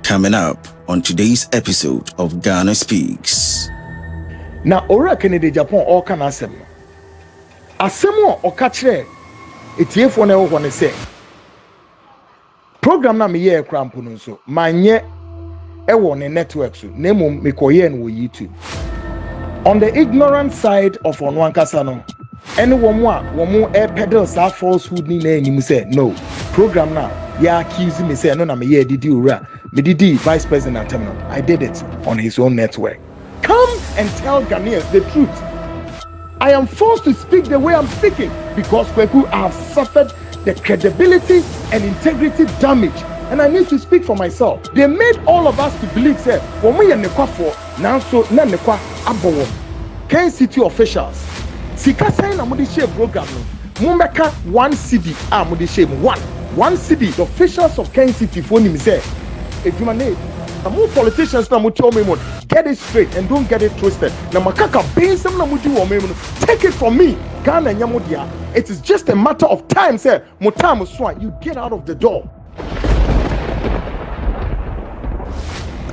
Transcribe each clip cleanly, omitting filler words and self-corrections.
Coming up on today's episode of Ghana Speaks. Now, Ora Kennedy Agyapong all can asem. Asemo o kachre etiefo na wo ne say. Program na me ye krampo no so. Manye ewo ne network so. Nemo me koye no YouTube. On the ignorant side of onwankasa no. Any woman pedals that falsehood ni na enim say no. Program now ya accuse me say no na me ye didi ora. Me didi vice president at terminal. I did it on his own network. Come and tell Ghanaians the truth. I am forced to speak the way I'm speaking because Kwaku have suffered the credibility and integrity damage, and I need to speak for myself. They made all of us to believe that when we are nekwa for now, so na nekwa abowo. Ken city officials, sika sign na mudi share program no. Mumeka 1 city mudi share one city. The officials of Ken City phone me say, if you manage. More politicians na tell me get it straight and don't get it twisted. Na makaka bensem na muju wo me take it from me. Ghana nyamodia. It is just a matter of time say motam so you get out of the door.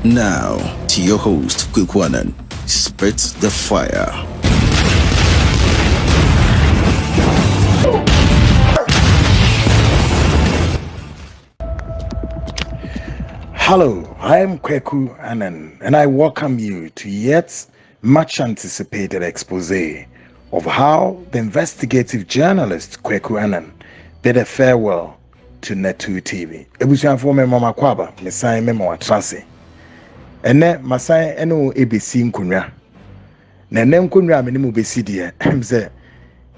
Now to your host Kwaku Annan. Spit the fire. Hello, I am Kwaku Annan, and I welcome you to yet much anticipated expose of how the investigative journalist Kwaku Annan bid a farewell to Netu TV. Ebusian for me mama kwaba, mesan me mo atrase. Ene masan eno ebesi nkonwa. Na ne nkonwa me ne mo besi de em se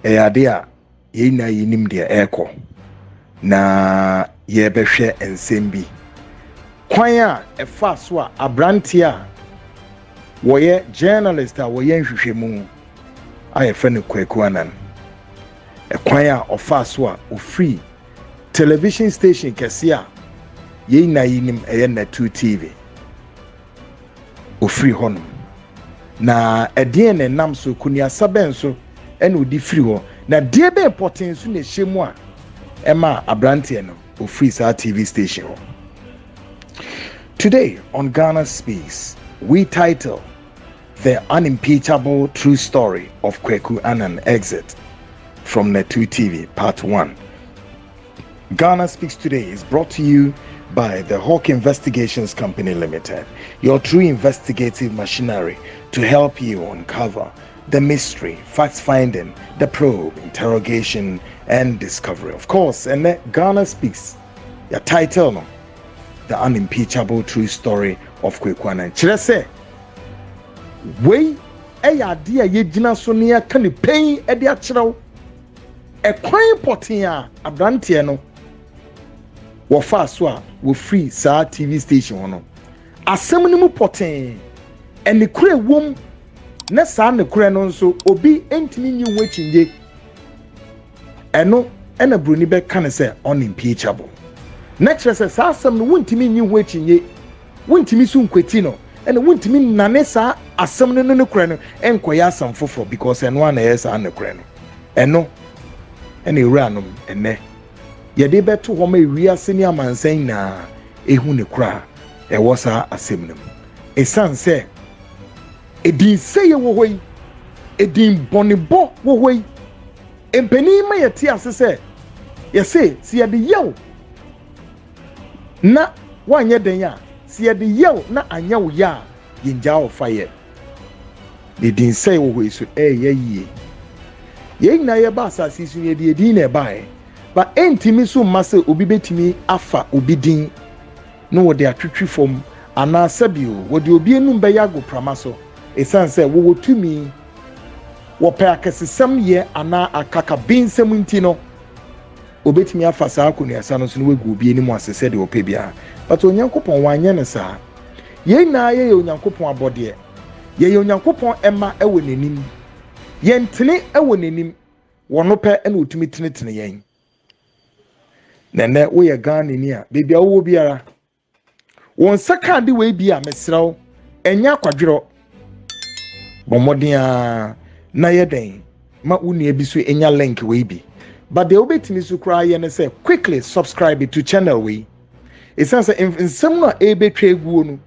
ade a ye na yinim de eko. Na ye behwe ensem bi. Kwanya efa so a abrantia woye journalist a woye nhwehwemu ayefa ne Kwaku Annan kwanya ofa so a ofree television station kese a ye na yinim eye na twotap ofree honum na edien ne nam so kunia saben so ene odi free ho na die be important so na hyemu a ema abrantia no ofree sa TV station ho. Today on Ghana Speaks, we title The Unimpeachable True Story of Kwaku Annan Exit from Netu TV Part 1. Ghana Speaks today is brought to you by the Hawk Investigations Company Limited, your true investigative machinery to help you uncover the mystery, fact-finding, the probe, interrogation, and discovery. Of course, and Ghana Speaks, your title, no? The Unimpeachable True Story of Kwaku Annan. Chere say we ade a yegina so ne aka ne pen e de akyerɛw ekwan poten a abrantie no wo fa so a wo free sa TV station no asɛm ne mu poten ene kure wom na sa ne kure no nso obi entimi nyi wo chinje eno ena broni be kan say unimpeachable. Next year says asem no wontimi nyi ho achinye wontimi su nkweti no ene wontimi nane sa asem no ne kure no enkoya asam foforo because eno ana yes ana kure no eno ene ewuranom ene ye de beto ho ma ewiase ni amansan na ehu ne kura e wo sa asem no esan se edin seye wo hoi edin bonibo wo hoi empani ma yete asese ye se si ye de yew na wanye den ya si ye de yew na anya wo ya yinja wo fire de din say wo hoi so ye na ye ba asasi so ye de din na bae ba entimi so mase obi betimi afa obi din no wo de atwetwe fom ana sabio wo de obi enum be yago prama so esan say wo tumi wo pe akesesem ye ana akaka binsem nti no obetimi afa saa konuasa no so no wegu obi enimu asese de ope bia but onyankopon wanye ne saa ye na ye onyankopon abode ye onyankopon ema ewo nenim ye ntene ewo nenim wono pe ena otumi tenetene yen nene wo ye Ghana ni a bebia wo biara won saka de we bia mesrew enya kwadwero bomoden a na ye den ma uni ebiso enya link we bi. But the obetimi su cry and say quickly subscribe to channel we It sounds in some ebe tregu no.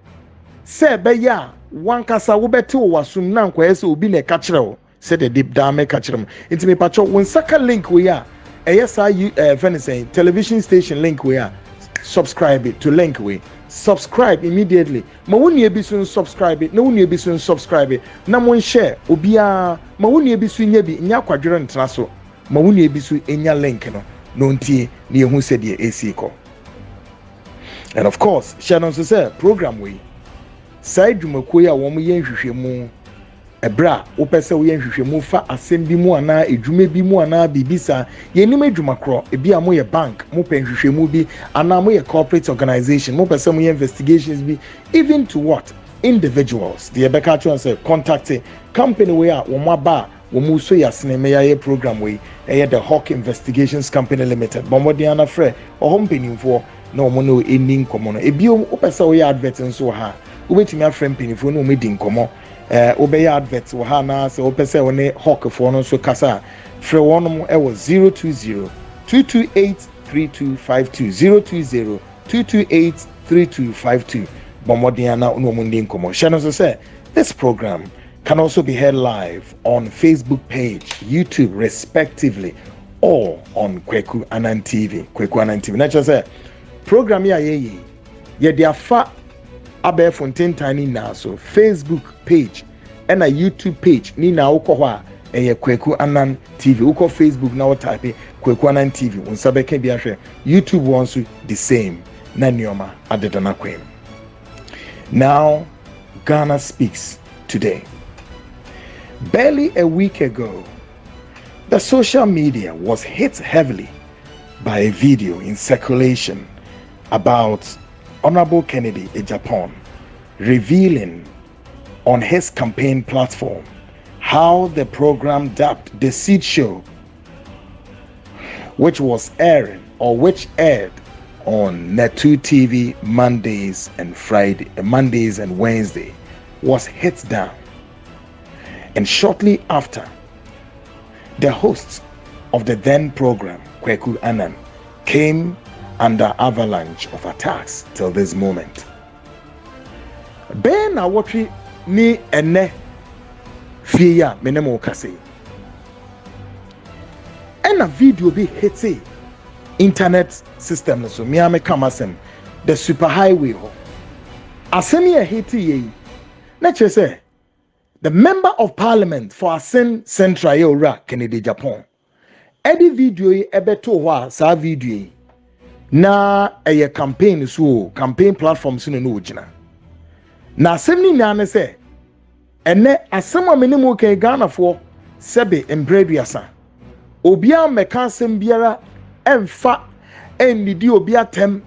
Say be ya one kasa wo beti wo wasum na nkwa ese obi na kachire wo. Say the deep down me kachire mo. Inti me pacho when saka link we ya. Yes, saying television station link we are subscribe it to link we subscribe immediately. Ma woni ebi so subscribe it. Na woni ebi so subscribe it. Na mo share obia ma woni ebi so nya bi nya kwadwere ntra so. Ma woni ebi so enya link no no ntie na ehu se de AC ko. And of course, share no say program we side dwumakuo ya wo mo ye nhwehwemu ebra wo pese wo ye nhwehwemu fa asem bi mu ana edwuma bi mu ana bibisa ye nim edwuma kro ebi a mo ye bank mo pe nhwehwemu bi ana mo ye corporate organization mo pese mo ye investigations bi even to what individuals the ebeka chon say contact company we a wo mo ba wo mu so ya sinema ya program we the Hawk Investigations Company Limited bomodiana frɛ ohom penimfo na wo mo no eni nkomo no ebi wo pese wo ye advert nso ha ubetimi afrɛ mpenifo no omedi nkomo obeya advert wo ha na se opese wo ne Hawk fo no so kasa frɛ wonom ewo 020 228 3252 020 228 3252 bomodiana no omundi nkomo shano so say this program can also be heard live on Facebook page, YouTube respectively, or on Kwaku Annan TV. Kwaku Annan TV. Natural say program ya ye dia fa abe fontain tiny now so Facebook page and a YouTube page ni na ukwa Kwaku Annan TV. Uko Facebook now type Kwaku Annan TV. Unsabe can be a YouTube wants the same. Na nioma adedana kwem. Now Ghana speaks today. Barely a week ago, the social media was hit heavily by a video in circulation about Honorable Kennedy Agyapong revealing on his campaign platform how the program dubbed The Seed Show, which aired on Netu TV Mondays and Wednesday, was hit down. And shortly after, the hosts of the then program, Kwaku Annan, came under avalanche of attacks till this moment. Ben awotri ni ene fiya menemo kase. And a video be hit internet system so Maame kamasem the super highway ho. Asemi a hit ye. Na say the member of parliament for Asen Central Yora Kennedy Agyapong. Edi video ebeto wa sa video na eye campaign platform so no ojina. Na asem ni na say ene asem amenimu ke Ghana for sebe embreduasa. Obia meka asem biara emfa enidi obi atem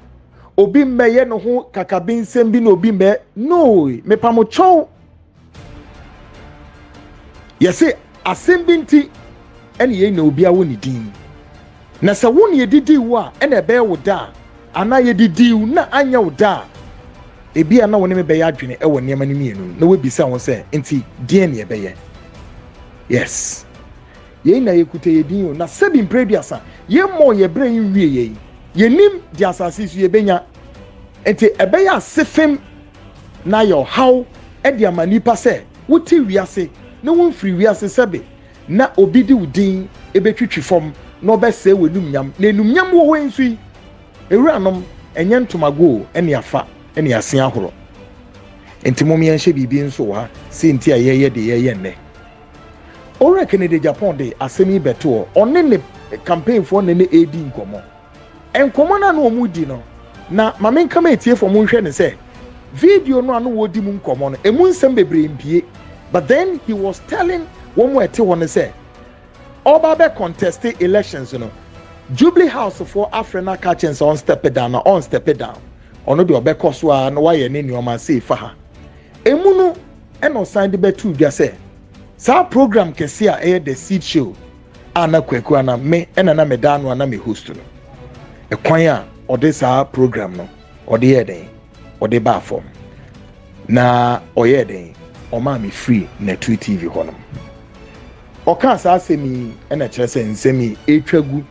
obi mmeye no ho kakabin sem bi no obi me no me pamocho. Yese asembinti ene ye na obi awo ni din na se wo ne didi wo a ene be wo da ana ye didi na anya wo da ebi ana wo ne me be ya adwene e wo niam ne mienu na we bisa wo se enti din ne be ye yes ye na ye kuta ye din na sebi mpreduasa ye mo ye brain wie ye nim di asase su ye benya enti ebe ya sefem na yo how e di amanipa se wo ti wiase no one free we as sebe na obi di udin ebetwitwi fom no be se wenum nyam na enum nyam wo wensu ewuranom enye ntomago ene afa ene asen ahoro entimomi enhye bibi nso wa se nti ayeye de yeye ne ora Kennedy Agyapong de asemi beto one ne campaign for ne edi nkomo enkomo na no omudi no na mame nkama etie fo mo nhwe ne se video no anu wodi mu nkomo no emu nsem bebre mpie. But then he was telling one more to say, Oba contest elections, Jubilee House for African catchings on step down. Ono the Obe Koswa no why any new man say faha. Emunu eno signed the betu dia say. Sa program kesia air the Seed Show. Ana Kwaku Annan me enana me danu ana me host no. Ekwanya ode sa program no. Ode yeden. Ode ba form. Na oyeden. Oman free Netu TV honum. Oka sa asemi ena kyerɛ sɛ nsɛmi etwagu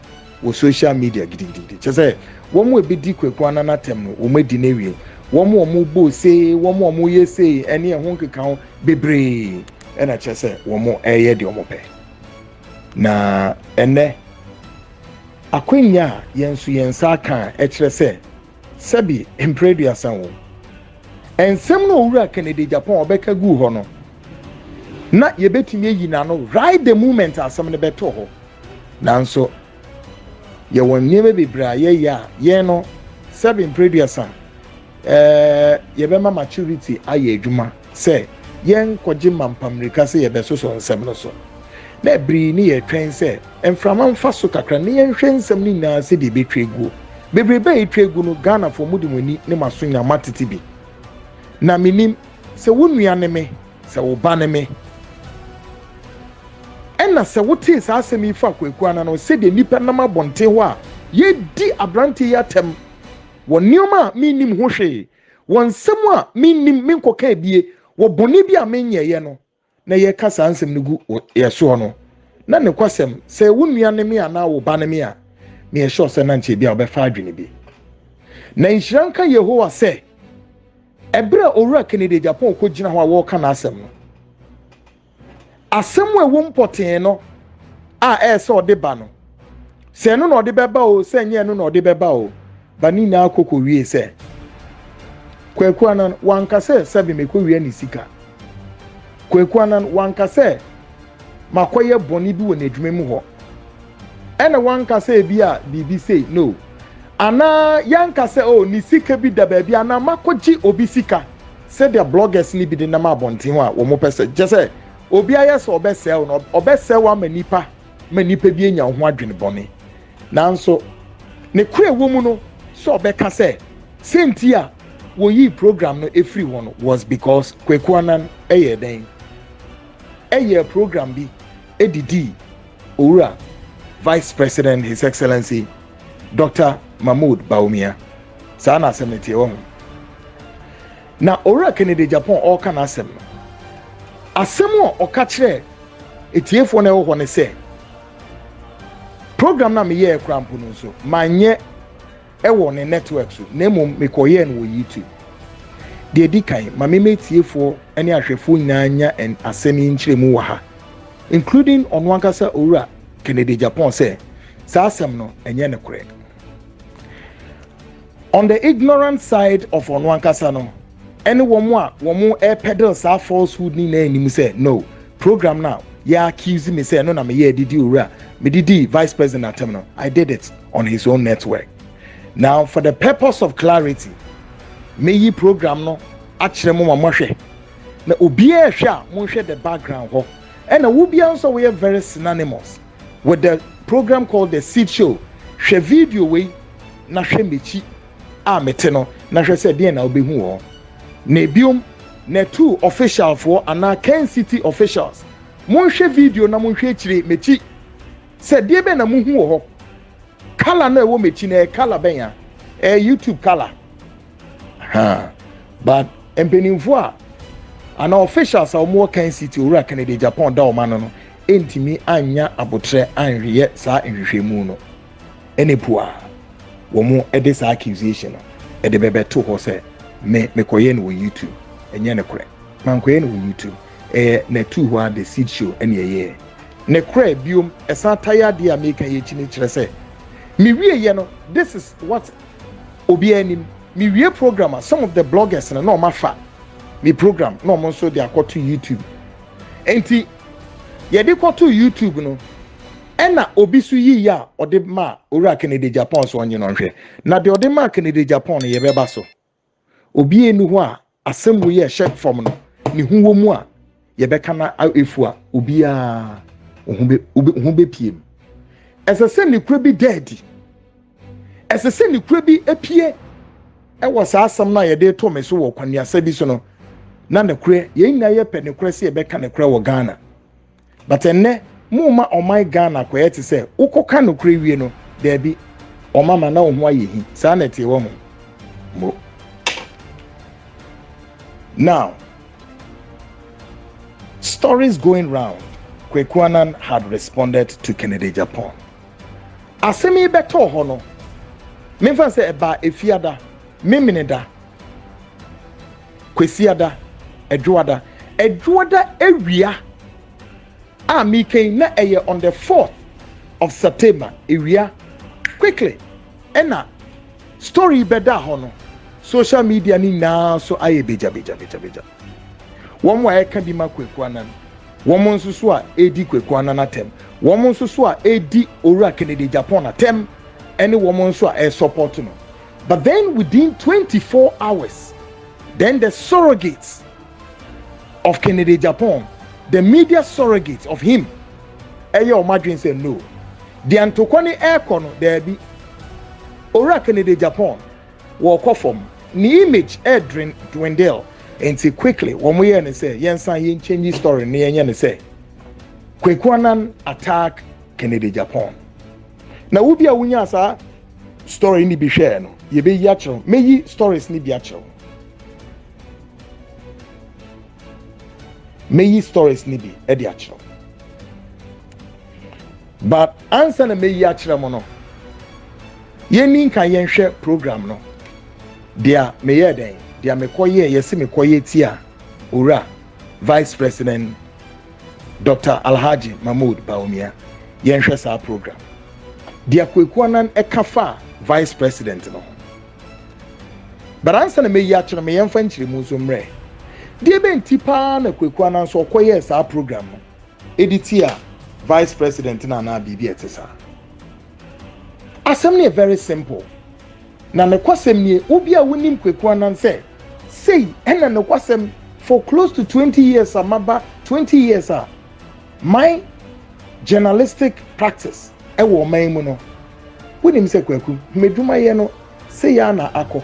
wo social media gidigidi che say wo mo be di Kwaku Annan atem no wo madi na wie wo mo bo say wo mo ye say ene ho nkeka ho bebre ena che say wo mo eye de wo pe na ene akwenya yensu yensa kan e kire say sabi empredu asan wo ensem no owura Kennedy Agyapong obeka gu ho no na yebetimi yi na no right the moment asem ne beto ho nanso ye won niebe bebra ye ya ye no 7 previous ye be ma maturity aye adwuma say yen koje mampamrika say ye be so nsem no so na bri ni ye twen say emframa mfa so kakra ne yen hwe nsem ni na se de betwegu bebre be etwegu no Ghana for mudimoni ne maso nya matete bi na minim se wonua ne me se wo ba ne me ena se wote sa asemi fa Kwaku Annan no se de nipa na mabonte ho a ye di abrante ya tem wo nioma minim ho hwe won sem a minim minkoka bie wo boni bi a menye ye no na ye kasa ansem ne gu ye so no na ne kwasem se wonua ne me ana wo ba ne me a me ye sure se na nche bia obefa adwene bi na nhyiranka Yehowa se ebra owura Kennedy Agyapong ko gina ho a wo ka na asem no asem we wo mpoten no a se ode ba no se no na ode beba o se nye no na ode beba o bani na akoko wie se Kwaku Annan wanka se sebe meko wie ni sika Kwaku Annan wanka se makoye boni bi wo na adwuma mu ho ene wanka se bia bibi say no ana yanka se o ni sika bi da ba bia na makoji obi sika se the bloggers ni bi de na mabonten ho a wo mo pese je se obi aye so obesel no obesel wa manipa bi enya ho adwene bone nanso ne kure wo mu no so obeka se sentia wo yi program no every one was because Kwaku Annan eye den eye program bi edidi owura Vice President His Excellency Dr. Mahmoud Bawumia sana asemete wo na owura Kennedy Agyapong all kan asem asemo oka kire etiefo na ewo ne se program na me ye krampo no so manye ewo ne network so na mom me koye no YouTube de dikai ma me etiefo ene ahwefo nyanya en asemi nkyeremu wa ha including onwankasa owura Kennedy Agyapong say sa asem no enye ne kore on the ignorant side of onwankasa no any woman air pedals are falsehood ni na anim say no program now ya accuse me say no na me ye didi owura me didi vice president atem I did it on his own network. Now for the purpose of clarity me yi program no akire mo mahwe na obi a hwe a mo hwe the background ho and na obi also we are very synonymous with the program called the Seed Show hwe video we na hwe mechi a mete no na hwe say de na obehu ho na biom na two officials for ana Ken City officials monhwe video na monhwe chire mechi se de be na muhu ho kala na ewo mechi na kala ben ya YouTube kala but empenimfo a ana officials a mo Ken City owura Kennedy Agyapong da o man no entimi anya abotre anhwe sa nhwehwemu no enepua wo mo ede sa accusation no ede bebeto ho se me koye no YouTube enye ne kore man koye no YouTube na tu ho the Seed Show ene ye ne kore biom esa tayade a make ye chini kire se me wie ye no this is what obi anim me wie programmer some of the bloggers no ma fa me program no mo so they are to YouTube enti ye de to YouTube no ena obi su yi ya ode ma owura Kennedy Agyapong so onye no hwe na de ode ma Kennedy Agyapong no ye beba so obi enu ho a asemu ye hye from no ni huwo mu a ye beka na efu a obi a ohun be piem esese ni kura bi dead esese ni kura bi epie e wo sa asam na ye de to me so wo kwani asa bi so no na ne kura ye nya ye pe ne kura se ye beka ne kura wo Ghana but enne mu ma oman Ghana ko ye te se ukoka no kura wie no there bi omama na ohun ayehi sa na tie wo mo. Now, stories going round. Kwaku Annan had responded to Kennedy Agyapong. asemi beto ho no memfa se eba efiada memeneda kwesiada edwoada ewia a meken na eye on the 4th of September ewia quickly ena story beda ho no social media ni na so aye beja won wa eka bi ma Kwaku Annan won nso so a edi Kwaku Annan atem won nso so a edi owura Kennedy Agyapong atem ene won nso a support no. But then within 24 hours then the surrogates of Kennedy Agyapong, the media surrogates of him, Eyo Madrin said no. The Antokoni Aircon there be Ora Kennedy Agyapong walk off from the image air dwindle and say quickly one way and say Yensan yin change story near and say Kwaku Annan attack Kennedy Agyapong. Now ubi a wunya story ni bi share no ye be yachro meyi stories ni bi yachro meyi stories ni bi e di yachro but answer na meyi yachro mo no ye nin kan ye hwe program no dia meye den dia mekoye yesi mekoye tia ora vice president Dr. Alhaji Mahmoud Baumia ye hwe sa program dia Kwaku Annan ekafa vice president no. But answer na meyi achiro me yemfa nchire mu so mre die be ntipa na Kwaku Annan so koye sa program no editia vice president na bibi etesa asem ne very simple na ne kwasem ne obi a wonim Kwaku Annan say ena ne kwasem for close to 20 years amaba 20 years my journalistic practice e wo man mu no wonim se Kwaku meduma ye no se ya na akọ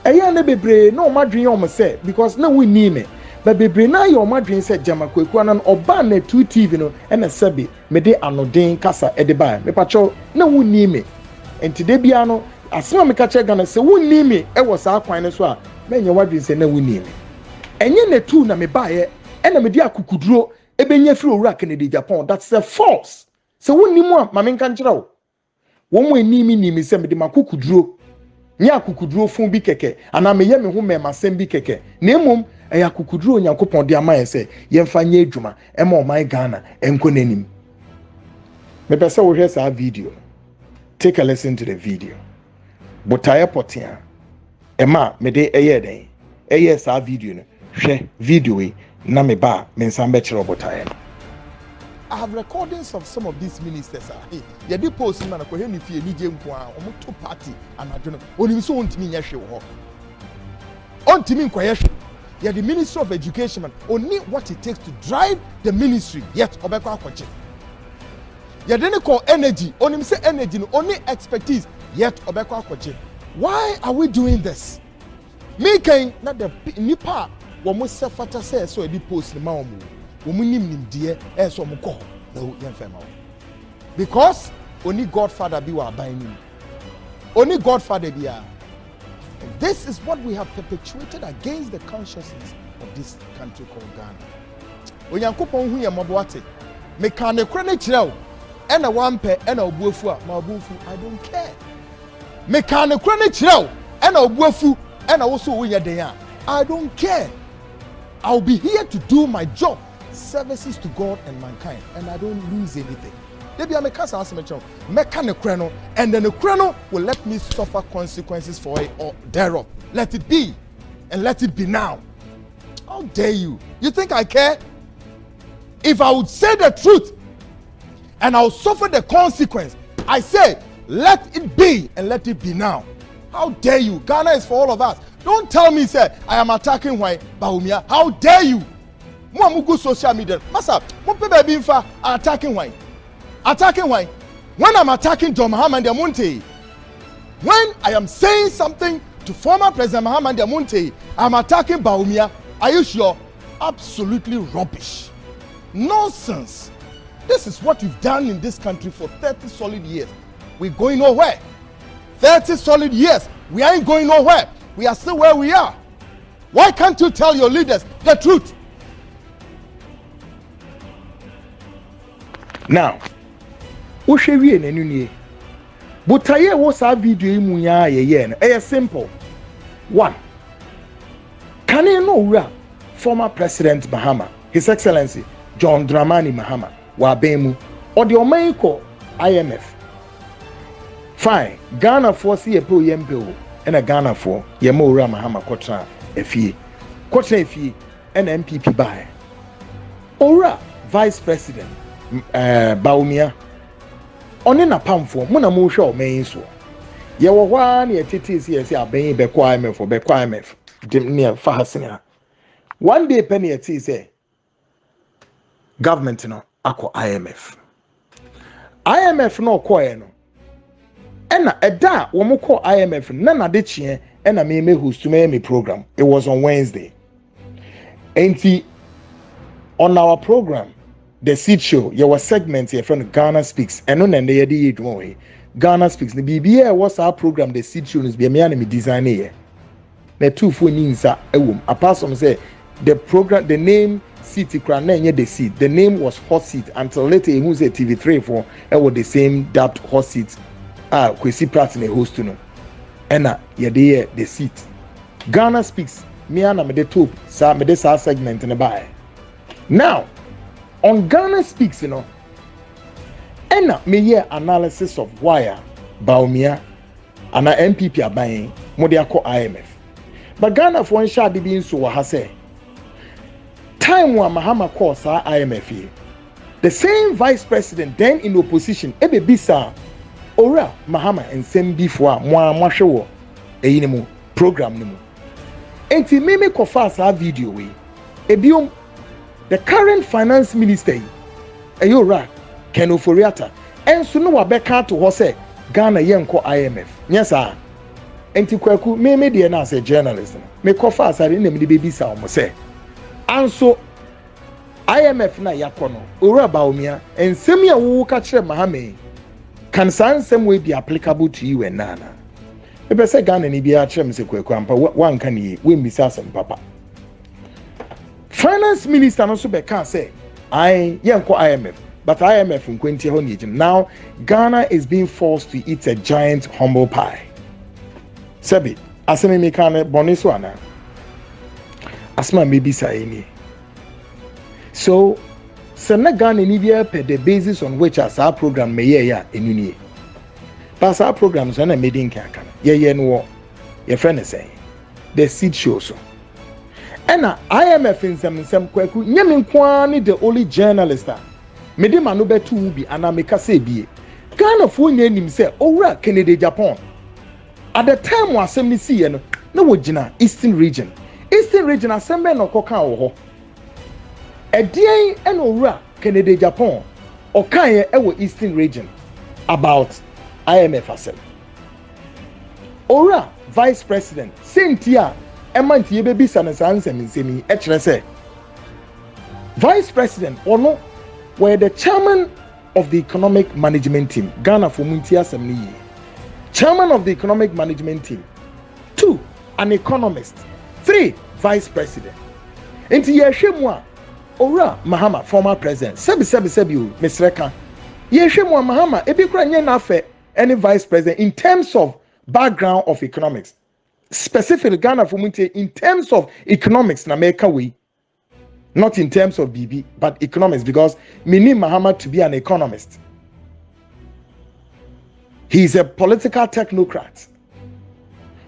eya na bebre na o madwen o se because na wonni me but bebre na ye o madwen se jama Kwaku Annan oba na 2tv no e na sebe me de anoden kasa e de ba me pacho na wonni me enti de bia no asema me ka che Ghana se wonni me e wo sa kwan no so a menye wadwen se na wonni me enye na tu na me ba ye e na me de akukuduro e benye firi owura Kennedy Agyapong. That's a false se wonni mu a ma me nka nkyerɛ wo won we nimi se me de makukuduro nya akukuduro fun bi keke ana me ye me hu me masem bi keke na emom eya akukuduro Nyankopon de amaye se yemfa nya adwuma e ma oman Ghana enko nanim. Me pese wo hwe sa video, take a listen to the video botaye potia e ma me de eye den eye sa video no hwe video yi na me ba me nsan be kire botaye. I have recordings of some of these ministers. They did post in Manasseh if you need to to party and I don't know. Only so on to me, yes, on to me, yeah, the Ministry of Education, only what it takes to drive the ministry, yet, Obeko Akoche. Yeah, then call energy, only say energy, only expertise, yet, Obeko Akoche. Why are we doing this? Me can not the Nipa, what most Sefata says, so I did post in Maame. Because only Godfather be wa buying only Godfather be. This is what we have perpetuated against the consciousness of this country called Ghana. Onyankopon hu ye moboate me kan ne kro ne kireo e na wampe e na obuafu a ma obuafu I don't care. Me kan ne kro ne kireo e na obuafu e na wo so wo nya den a I don't care. I'll be here to do my job. Services to God and mankind, and I don't lose anything. Maybe I'm a cast as a mechanical, and then the chrono will let me suffer consequences for it or thereof. Let it be, and let it be now. How dare you? You think I care? If I would say the truth and I'll suffer the consequence, I say, let it be and let it be now. How dare you? Ghana is for all of us. Don't tell me, say, I am attacking white Baumia. How dare you? Muamugu social media. Masa, baby infa attacking why? Attacking why? When I'm attacking John Mahama Munte, when I am saying something to former President Mahama Munte, I'm attacking Baumia. Are you sure? Absolutely rubbish. Nonsense. This is what we've done in this country for 30 solid years. We're going nowhere. 30 solid years. We ain't going nowhere. We are still where we are. Why can't you tell your leaders the truth? Now, Ushewie Nenuni, Butaye was a video muya yen. Simple. One. Can you know former President Mahama, His Excellency John Dramani Mahama, Wabemu, or the Omaiko IMF? Fine. Ghana for CFO Yempo and a Ghana for Yemora Mahama Kotra Efi. Kotra Efi and MPP by. Ora Vice President Baumia. Only na pamfo muna mo hwe o main so ye wo hwa na yetete si aben be kwa IMF for be kwa IMF dim ne fa hasene one day penny yeti say government no akọ IMF no koye no ena eda wo mo kọ IMF na de chie ena me host me program. It was on Wednesday. Enti on our program, the seed show, your segment here from Ghana Speaks, and on and they did Ghana Speaks. The BBA was our program, the seed show is be me design here. The two phones are apart from say the program, the name City Crown, the seat. The name was Hot Seat until later who say TV3 for was the same dubbed Hot Seat. Kwesi Pratt in a host to know. And the seat. Ghana Speaks, me and me the top, so me this segment in the buy. Now, on Ghana Speaks, you know, and me hear analysis of why Baumia and MPP are buying Modiako IMF. But Ghana for one shot being so has say time when Mahama calls our IMF, the same vice president then in opposition, Ebe Bisa, Ora Mahama and same before Mwashawo, a program nimo. And to me make a video way, Ebium. The current finance minister, Ayora, Ken Oforiata, and so no Wabeka to Hose, Ghana Yenko IMF. Yes, sir. And to Kwaku, me the as a journalist, me coffee as I didn't the baby sound, say. And so IMF na yakono, Ura Baumia, and Semia who catch Mahame can some way be applicable to you and Nana. If say Ghana ni be a chem se Kwaku, one can ye win Missas and Papa. Finance Minister also can say, I yanko IMF, but IMF in 20 now Ghana is being forced to eat a giant humble pie. Sebi, aseme me kan boniswana. Asma maybe say. So, Sena Ghana ni be the basis on which our program may ya enuni. But our programs are made in Kankan. Ye no, your friend is saying the seed show so. And IMF in some Kwaku, Yamin Kwani, the only journalist. Mede manu betu ubi anameka sebi. Ghana for name himself, Ora Kennedy Agyapong. At the time was assembly see no wojina Eastern region. Eastern region assembly no koka oho. Edien and Ora Kennedy Agyapong. Okaye ewo Eastern region about IMF assembly. Ora Vice President Cynthia Emanti baby son and semi Vice President Ono were the chairman of the economic management team. Ghana for Muntia Semni. Chairman of the economic management team. 2. An economist. 3. Vice President. Enti yeshemwa Ora Mahama former president. Sebi Mr. Reka. Yeshemwa Mahama ebi kura nye nafe any vice president in terms of background of economics. Specifically Ghana for Muntia in terms of economics na make way. Not in terms of BB, but economics, because we need Mahama to be an economist. He's a political technocrat.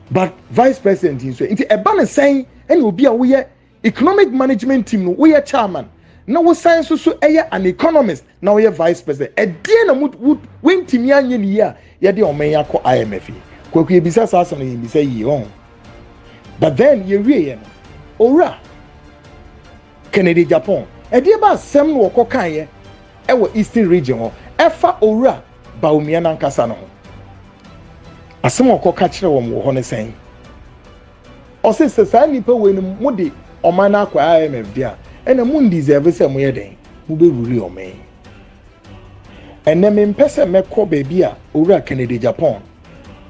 But vice president is a ban saying, and will be a economic management team, we are chairman. Now we science so an economist, now we are vice president. A dear would win Timian year, yadi or may call IMF. Kwaku bisa sasa ni say ye. But then you read, Ora Kennedy Agyapong. E dey ba sem no kokan ye e wo Eastern region ho. E fa Ora Baumia nankasa no ho. Asem okoka kire wo mo ho ne sen. O se sa nipa we no mo de oman akwa IMF dia. E na mo deserve se mo ye den. Mo be ruri oman. And then me pese me ko baby a Ora Kennedy Agyapong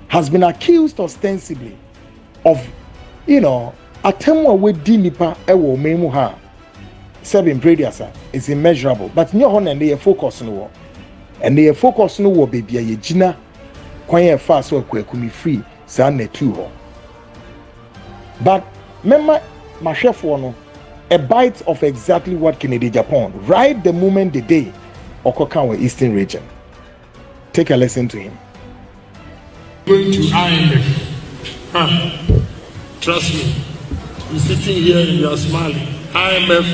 has been accused ostensibly of, atemwa we di nipa e wo memu ha. 7 prediasa is immeasurable, but near on and they focus no, and they focus no baby a Eugene kwan fast so Kwaku me free sa na tu ho. But remember my chef no a bite of exactly what Kennedy Agyapong right the moment the day Okokan Eastern region. Take a listen to him. Going to IMF. Trust me. You're sitting here and you are smiling. IMF,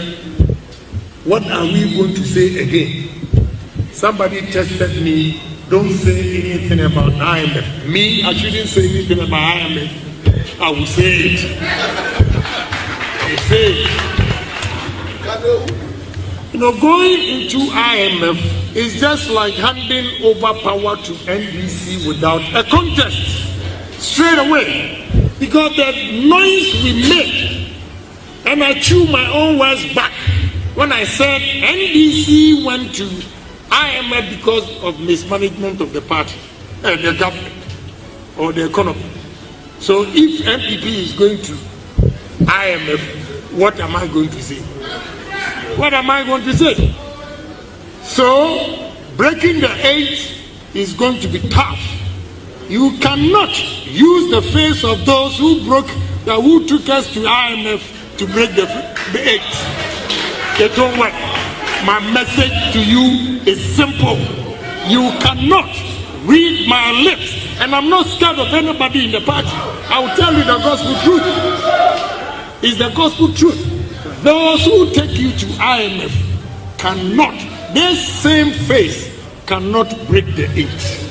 what are we going to say again? Somebody tested me, don't say anything about IMF. Me, I shouldn't say anything about IMF. I will say it. I will say it. You know, going into IMF is just like handing over power to NDC without a contest. Straight away. Because the noise we make, and I chew my own words back when I said NDC went to IMF because of mismanagement of the party, the government, or the economy. So if MPP is going to IMF, what am I going to say? What am I going to say? So breaking the 8 is going to be tough. You cannot use the face of those who took us to IMF to break the 8. They don't work. My message to you is simple. You cannot read my lips, and I'm not scared of anybody in the party. I will tell you the gospel truth. It's the gospel truth. Those who take you to IMF cannot, this same face cannot break the 8.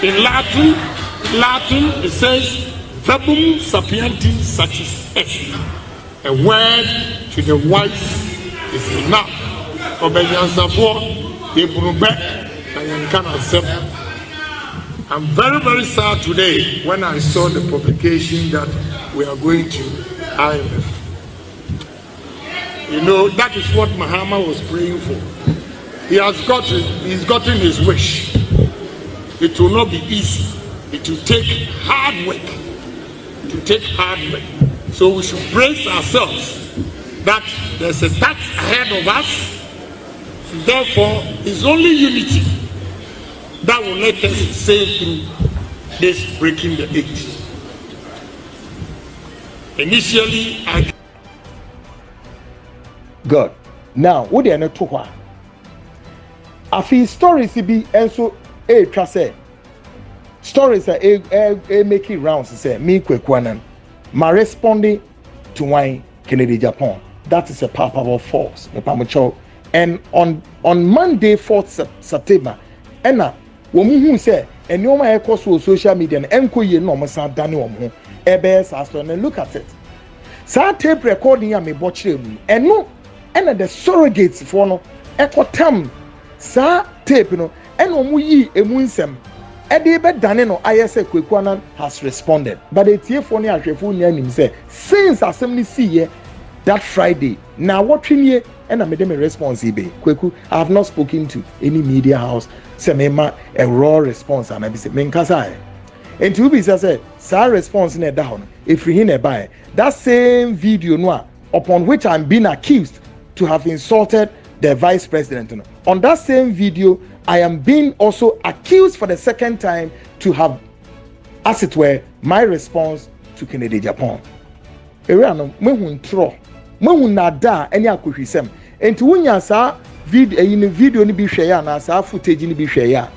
In Latin it says, verbum sapienti satis est. A word to the wise is enough. I'm very, very sad today when I saw the publication that we are going to IMF. You know, that is what Mahama was praying for. He's gotten his wish. It will not be easy. It will take hard work. It will take hard work. So we should brace ourselves that there's a task ahead of us. Therefore, it's only unity that will let us sail through this breaking the 8. Initially, God. Now, what they are not talking. I feel stories be also say stories are making rounds. Say me Kwaku Annan, my responding to why Kennedy Agyapong. That is a palpable force. And on Monday, 4th September, Enna, woman who say, and no my echoes social media and enko ye no masa dani omo ebes aston and look at it. Sa tape recording ya me botchere and no and the surrogates for no echo tam sa tape no and omu yi emunsem e de be dane no ayese Kwaku Annan has responded, but the tie ni ahwefo ni anim say since assembly see ye that Friday now watching ye and I made them a response. Kwaku, I have not spoken to any media house. Say me a raw response. And I say me nkasa. And to be said, sa response in down. If we hear by that same video no upon which I'm being accused to have insulted the vice president. On that same video, I am being also accused for the second time to have, as it were, my response to Kennedy Agyapong. Eriano, me hun tro. Mo nada any akwohwisem enti wonya sa video in video ni bi hwe ya na sa footage ni bi hwe ya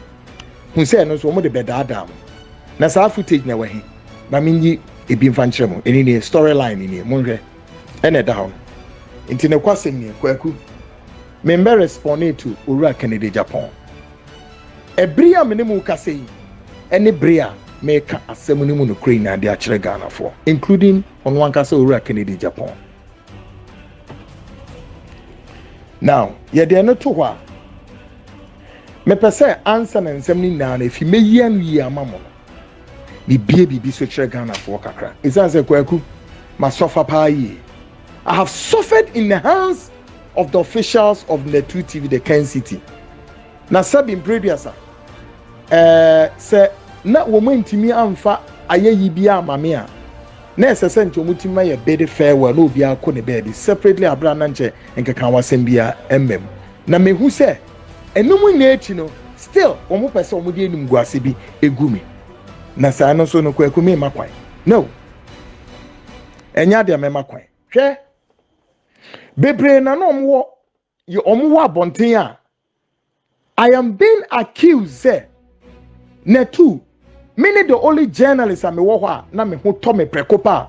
hu se no so mo de bedada na sa footage na wahi ma minyi ebi mfa nkyere mo eni ni storyline ni mo hwe ene da ho enti ne kwasem ni Kwaku me mbe respond to Owura Kennedy Agyapong ebria me ne mu kase ene bria me ka asem ni mu no kre na de a kire Ghana for including on one kase Owura Kennedy Agyapong. Now, ye de no to hwa. Me pese answer na nsem ni na na efi meyi anu yi amamo. Bi bibi so kire Ghana for kakra. Isa say Kwaku, ma suffer pa yi. I have suffered in the hands of the officials of the twotap, the Ken City. Na sabin previous say na wo mantimi amfa ayeyi bia amame a na esese nti omutima ye bed farewell no bia ko ne baby separately abra na nche nkeka wasem bia emmem na mehu se enum na echi no still omo pese omo de enum guase bi egumi na sa no so no Kwaku me makwan no enya de me makwan hwe bebre na no omo wo abonten a I am being accused say na two many the only journalists am wo ho a na me ho to me prekopa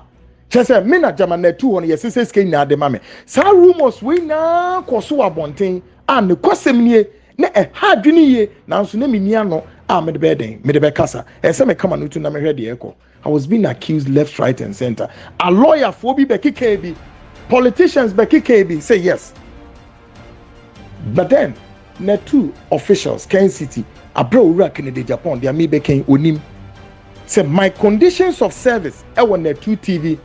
chese me na jama na two on yesese skin na de mame sa rumors we na koso abonten and kosem nie na ha dwene ye nanso na meni ano a me de beden me de be kasa ese me kama no tu na me hwede eko I was being accused left right and center a lawyer for bi bekikebi politicians bekikebi say yes but then na two officials Ken City abro ura Kennedy Agyapong they me beken onim say my conditions of service on the 2TV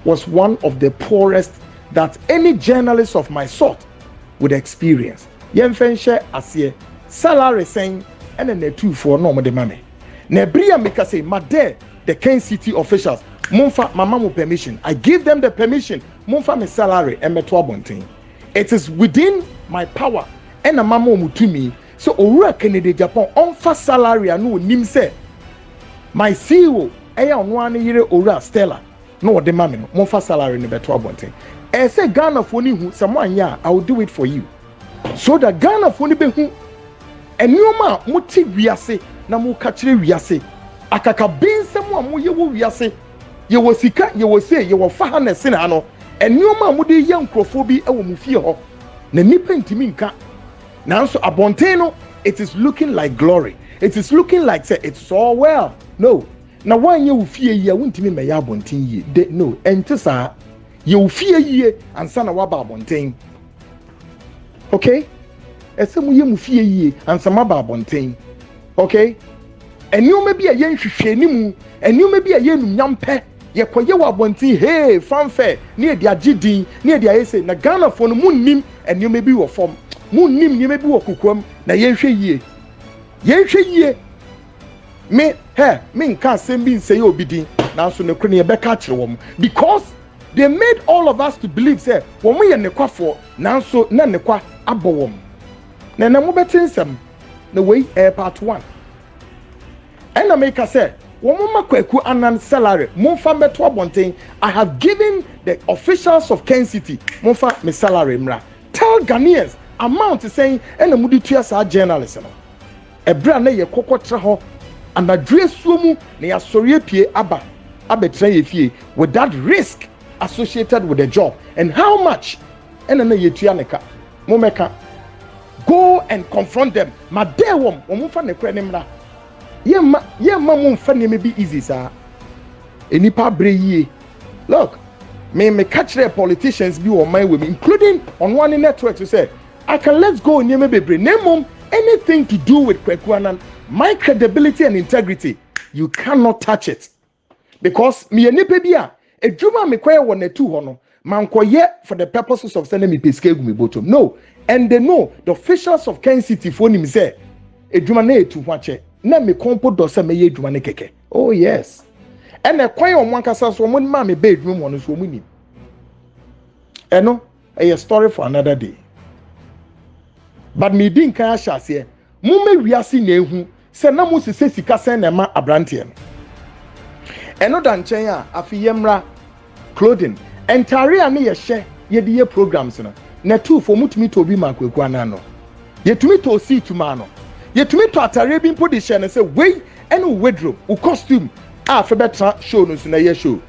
was one of the poorest that any journalist of my sort would experience. Yemfenche asie salary saying and then the two for no more the money. Nebria make say made the Ken City officials Mumfa mamamu permission. I give them the permission. Mumfa me salary and me twabonting. It is within my power and a mama mutumi. So owura Kennedy Agyapong on fast salary anu nim say my CEO eya onwa ne yire owura Stella no de mama no mumfa salary ne beto abonten. E say Ghana for ni hu samanya I will do it for you. So that Ghana for ni be hu enioma muti wiase na mu ka kire wiase akaka binsem a mu ye wo wiase ye wo sika ye wo se ye wo fa ha na se na no enioma mu de ye nkrofo bi e wo mu fie ho na nipa ntimi nka nanso abonteno it is looking like glory it is looking like say it's all well no na wan ye wo fie yi a wontimi me ya abonten yi no ente sa ye wo fie yi ansa na waba abonten okay ese mu ye mu fie yi ansa ma ba abonten okay enioma bi a ye nhwehwe ni mu enioma bi a ye numnyampe ye koye wa abonten hey fanfare ne e dia gidin ne e dia yese na Ghana fo no munnim enioma bi wo fom munnim ne bi wo kokwam na ye nhwe yie me nka sembi nseye obidin nanso ne kro ne be ka kire wom because they made all of us to believe say wom ye ne kwafo nanso na ne kwa abowom na mo betinsem na we part 1 and I make say wom ma Kwaku Annan salary momfa beto abonten I have given the officials of Ken City momfa me salary mra tell Ghanaians amount saying and mudi tua sa journalist no ebra na ye kokotra ho anadwe suomu na ya sori pie abetra ye fie with that risk associated with the job and how much and na ye tua neka momeka go and confront them ma dey wom momfa ne kra ne mra ye ma momfa ne me be easy sa enipa bre yie look me catch the politicians be on my way including on one network to say I can let's go near me baby name anything to do with Kwaku Annan my credibility and integrity you cannot touch it because me enipa bia edwuma me kwaye won na tu ho no mankoye for the purposes of sending me pesque gu me bottom no and they know the officials of Ken City for nim say edwuma na etu ho ache na me kompo do say me ye edwuma ne keke oh yes and the kwaye on wankasa so mo ma me be edwuma mo no so mo nim eno a story for another day. But me din kan ahase mu me wiase na ehu se na mu sese sika sen na ma abrante no eno da nchen a afiyemra clothing entire a ne ye hye ye de ye programs no na two for mutumi to bi ma Kwaku Annan no ye tumi to see tuma no ye tumi to atare bi mpo de hye na se wei eno wardrobe u costume a fe betra show no so na ye show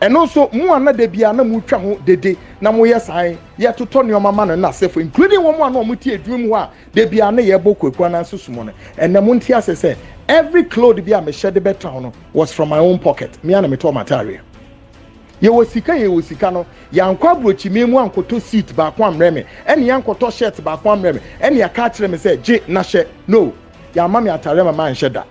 eno so mu ana de bia na mu twa ho dede na mo ye san ye toto ne omama no na sefo including wo mu ana mo tie adwum ho a de bia na ye bo Kwaku Annan susumo no ene mo ntia se every cloth bia me shede betra ho no was from my own pocket me ana me to material ye wo sika no yankwa brochi me mu ankoto seat ba kwa mreme ene yankoto shirt ba kwa mreme ene ya ka kire me say je na hye no ya mama atare mama nheda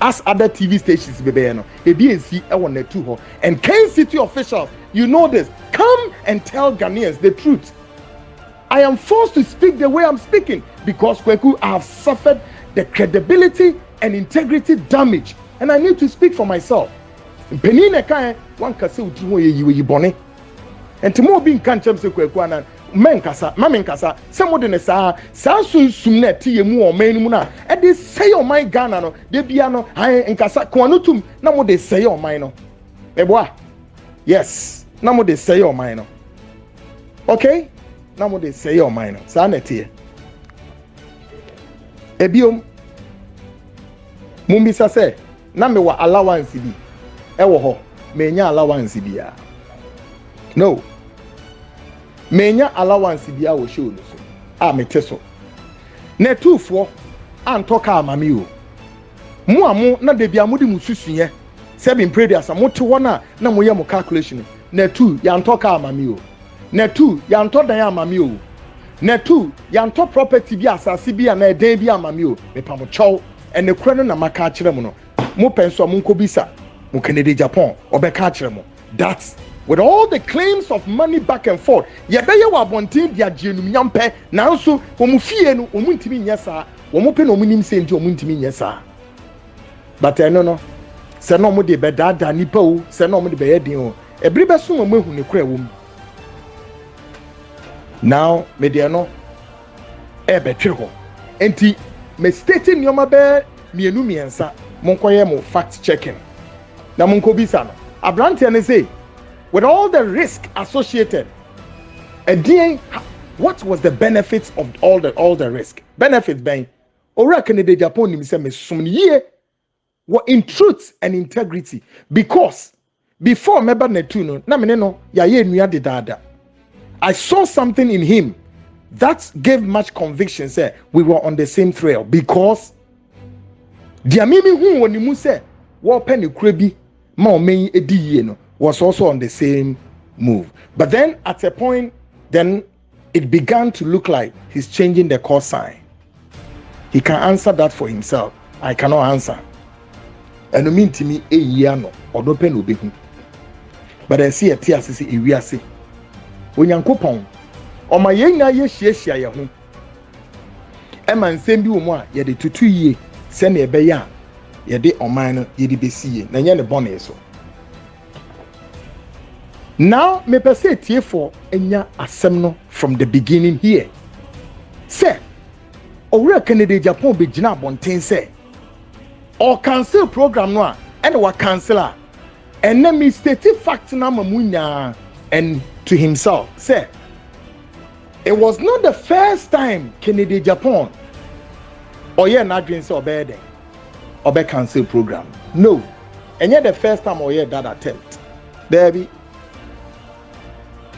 as other TV stations bebe no ebi ensi e won na tu ho and Ken City officials you know this come and tell Ghanaians the truth I am forced to speak the way I'm speaking because Kwaku I have suffered the credibility and integrity damage and I need to speak for myself penine kan wan kase uti ho yi bone enti mo bi nka nchem se Kwaku Annan menkasa mamenkasa se mo de ne saa sunsum na tie mu o man mu na e de say o man Ghana no de bia no han nkasa kwano tum na mo de say o man no eboa yes na mo de say o man no okay na mo de say o man no saa na tie ebiom mumbisa se na me wa allowance bi e wo ho me nya allowance bi ya no menya allowance bia wo show no so a mete so na tufo antoka amame o mu amu na de bia mudi mususuye se bin pray dia samote wona na moye mo calculation na tu ya antoka amame o na tu ya anto dan amame o na tu ya anto property bi asase bi na eden bi amame o me pa mo chow ene kura no na maka kire mo no mo penso mo nkobisa mo Kennedy Agyapong obeka kire mo that with all the claims of money back and forth, yebeye wa bontin dia gienum nyampe nanso omu fie no omu ntimi nyesa omu pe no omu nim se ndi omu ntimi nyesa but no se no omu de be dada nipa o se no omu de be yedin o ebri be so omu ehu ne kura wom now me de no e be twe ho enti me state nyoma be mienu miensa monkoye mo fact checking na monkobisa no abrante ne say with all the risk associated, what was the benefits of all the risk? Benefits being, Ora Kennedy Agyapong ni me sumniye were in truth and integrity because before meba netuno na me no ya ye nua de dada. I saw something in him that gave much conviction. Say we were on the same trail because dia mimi hu woni mu say wo pe ne kura bi ma o men edi yie no was also on the same move. But then at a point, then it began to look like he's changing the call sign. He can answer that for himself. I cannot answer. And it mean to me, a year no, or no pen will be. But I see a tear, see a we are see. When young coupon, or my young yes, ya home. Emma send you more, ye de 2 years, send a bayan, ye de oman, ye de be see, Nanya the bonnet so. Now, me per se tie for enya asem from the beginning here. Say, Owura Kennedy Agyapong be gina bonten say, or cancel program no and wa canceller. And then me state fact na mamunya and to himself say, it was not the first time Kennedy Agyapong or yeah na dream say obey obe cancel program. No, and yet the first time or yeah that attempt. There be.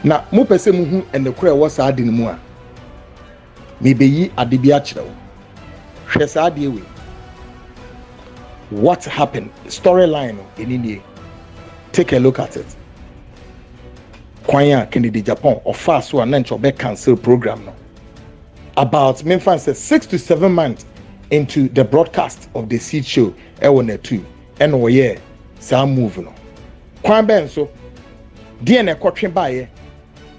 Na mo pese mu hu ene kura wo saa de mu a me beyi ade bi a kire wo hwe saa de we what happened storyline enini take a look at it kwanya Kennedy Agyapong of fast so na ncho be cancel program no about me fan say 6 to 7 months into the broadcast of the seed show e wona 2 ene wo ye saa move no kwan ben so de na ekotwe baaye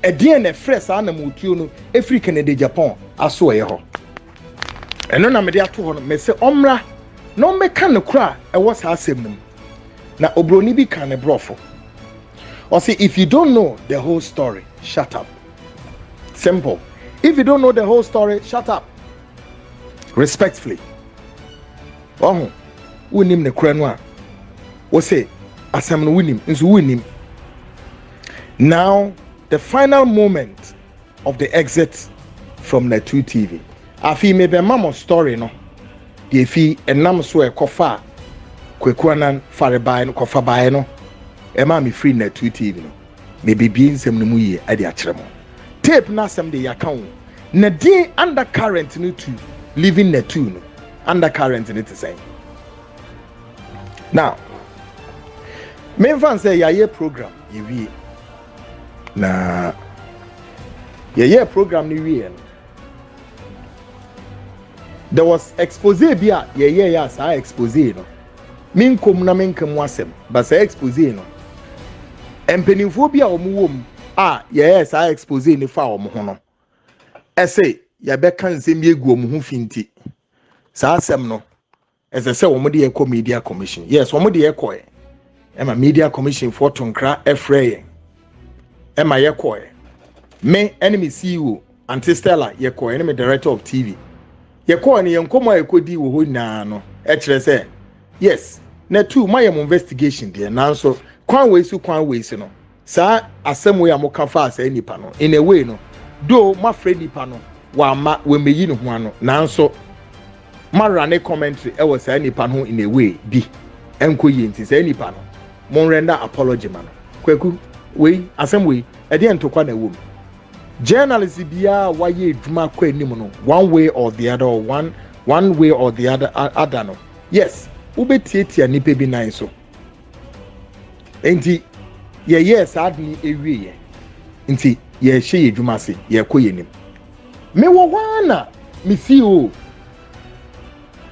a DNA fresh anamutuo no efri Kennedy Agyapong aso ye ho eno na me de ato ho no me se omra no me kan kura e wo sa asem nim na obroni bi kan ne brofo or say if you don't know the whole story shut up simple if you don't know the whole story shut up respectfully oh wonim ne kura no a wo say asem no wonim nso wonim now the final moment of the exit from the twotap. Afi me be mamo story no. The fi enam so e kofa Kwaku Annan farebae no kofa bae no. E ma me free na twotap no. Me bibi nsem no mu ye ade akere mo. Tape na sem de yakan. Na din undercurrent no to living na two no. Undercurrent no to say. Now, me fan say ya program ye wie na yeah program ni wie no there was expose bia yeah sa expose no minkom na minkam wasem but sa expose no empenimfo bia omuwom yeah sa expose ni fa omo ho no ese ya be kan nsem yegu omo ho finti sa asem no ese se omo de ekọ media commission yes omo de ekọ ema media commission for tonkra efrey ema yekoe me enemy CEO Auntie Stella yeko enemy director of TV yeko ne yenkomo ekodi wo ho nyina no e kire say yes na two my investigation there nanso kwan we si no sa asem we amoka fa asa nipa no in a way no do ma friend nipa no wa ma we meyi ne ho ano nanso ma rane commentary e was sa nipa no in a way bi enko yi nti sa nipa no mon render apology man Kwaku we asem we e de ntokwa na wo journalist bia waye adwuma kwa anim no one way or the other or one way or the other no yes ubetietia nipa bi nan so enti yes adni ewie enti ye hye adwuma se ye koyenim me wo wana me fi o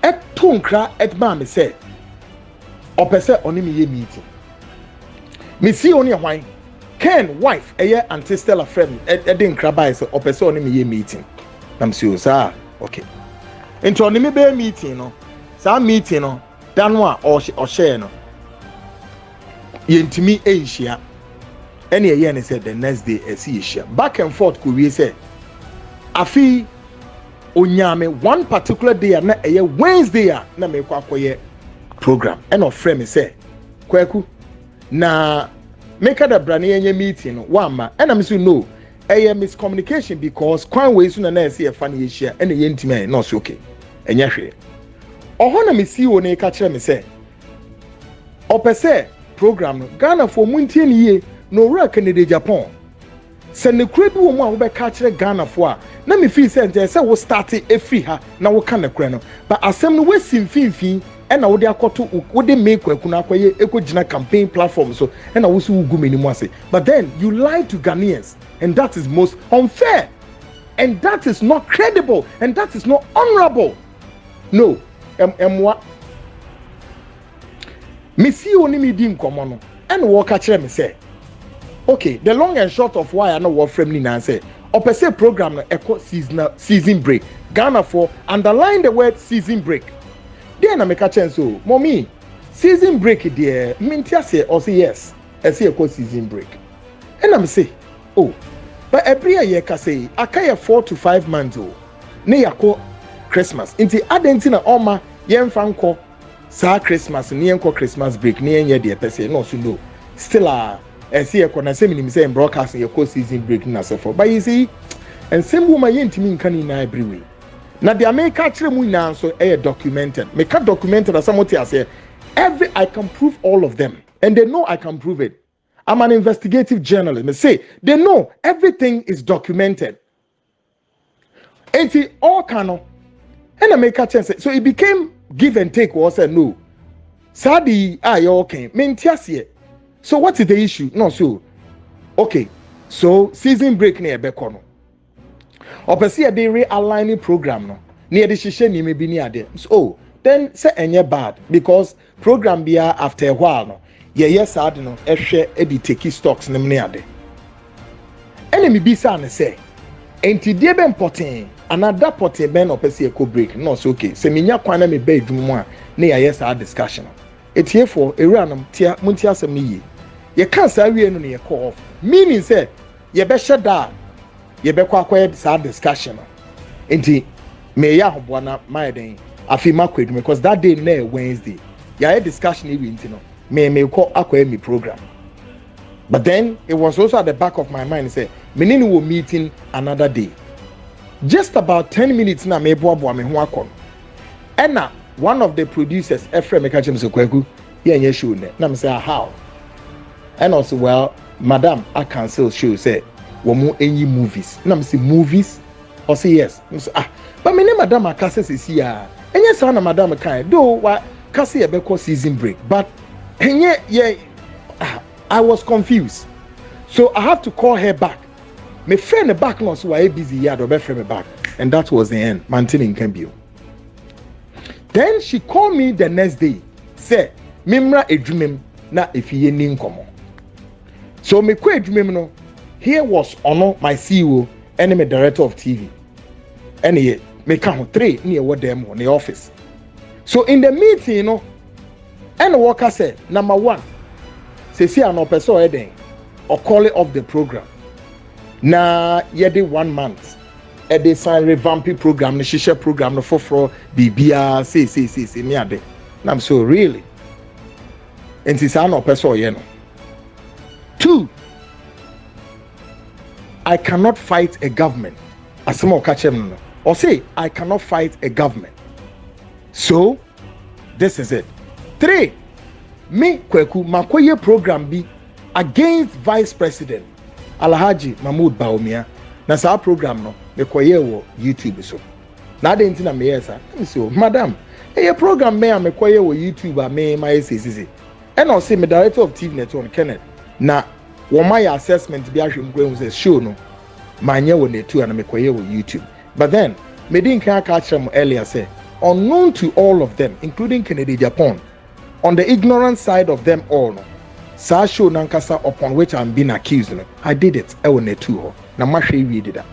etonkra etma me se opese oni me ye meeting me fi oni hwan Ken wife Auntie Stella friend edin krabai so opese oni me ye meeting nam si o sa okay enti oni me be meeting no sa meeting no danwa o share no yentimi enhia ene ye ne said the next day esi ehia back and forth ko wie say afi onyame one particular day na Wednesday na me kwa akoye program and of friend me say Kwaku na make the brand nye meeting no wama and I'm so no miscommunication because kwan we so na esi e fa na ehia ene yentimi no so okay enya hwe ohona me si woni ka kire me say opese program no Ghana for muntie ne ye no ra Kennedy Agyapong se ne kura bi wo mu a wo be ka kire Ghana for a na me feel say wo start e free ha na wo ka ne kura no but asem no we simfinfin e na wo de akoto wo de make Kwaku na akoye ekogina campaign platform so e na wo so wo gumeni mu ase but then you lie to Ghanaians and that is most unfair and that is not credible and that is not honorable no emwa me see oni me di nkomo no and wo ka kire me say okay the long and short of why I know what frame ni na say opese program no echo season break Ghana for underline the word season break then na make a chance so mommy season break there mintia say or say yes I say echo season break and I'm say oh but every year ka say akaya 4 to 5 months oh ne yako Christmas inti adentina oma yemfa nko sa Christmas ni enko Christmas break ni enye de pese no so no still see ekona say minim say broadcasting your season break na so for but you see and same woman yentimi nka ni na every way na the America kire mu na so documented me ka documented as somebody say every I can prove all of them and they know I can prove it. I'm an investigative journalist. Me say they know everything is documented. Enti all cano and I make a chance so it became give and take was said no sadi you okay mentiasie so what is the issue no so okay so season break near bekono opese dey realigning program no near the shishe ni me bi ni ade so then say enye bad because program bia after a while no yes sad no ehwe edi take stocks nem ne ade enemy bi sa na say enti die be important another porte ben opese eco break no so okay se menya kwan na me ba edwum a na yes our discussion etie for eranum tia munti asem ni ye ye kan sa wie no ne call off meaning say ye be sheda ye be kwa sa discussion enti me ya hobo na my den afi makwedu because that day na Wednesday ya discussion e wi no me call akwa me program but then it was also at the back of my mind say me ni wo meeting another day just about 10 minutes na me boabo me ho akon and na one of the producers Ephraim Ekachem so Kwaku ye anya show ne na me say how and also well madam I cancel show say wo mo enyi movies na me say movies or say yes say but me ne madam akase sisi a enye sa na madam kan do wa kase ye be call season break but enye ye I was confused so I have to call her back me friend back no so I busy here do be friend me back and that was the end maintaining Kembio. Then she called me the next day say mimra edwumem na efiye ni nkomo so me kwa edwumem no here was ono my CEO and me director of TV and he me ka ho 3 ne wo dem ho ne office so in the meeting no and worker said number 1 say see an person eden or call it off the program na yɛde 1 month ɛde sign revamping program no hyehyɛ program no foforɔ biribiara say me ade na I'm so really nti saa na ɔpɛ sɛ ɔyɛ no. 2, I cannot fight a government. Asema ɔka kyerɛ me no or say I cannot fight a government, so this is it. 3, me Kwaku makoye program bi against Vice President Alhaji Mahmoud Bawumia. Na saa program no me koye wo YouTube so. Na ade nti na me yesa. So madam, program me me koye wo YouTube a me my say. And I say me director of TV network Kennedy. Na wo my assessment bi ahwem gwen say show no manye wo netu and me koye wo YouTube. But then me didn't catch them earlier say unknown to all of them, including Kennedy Agyapong, on the ignorant side of them all, sa show nankasa upon which I'm being accused, I did it. I will netu na mahwe we did that.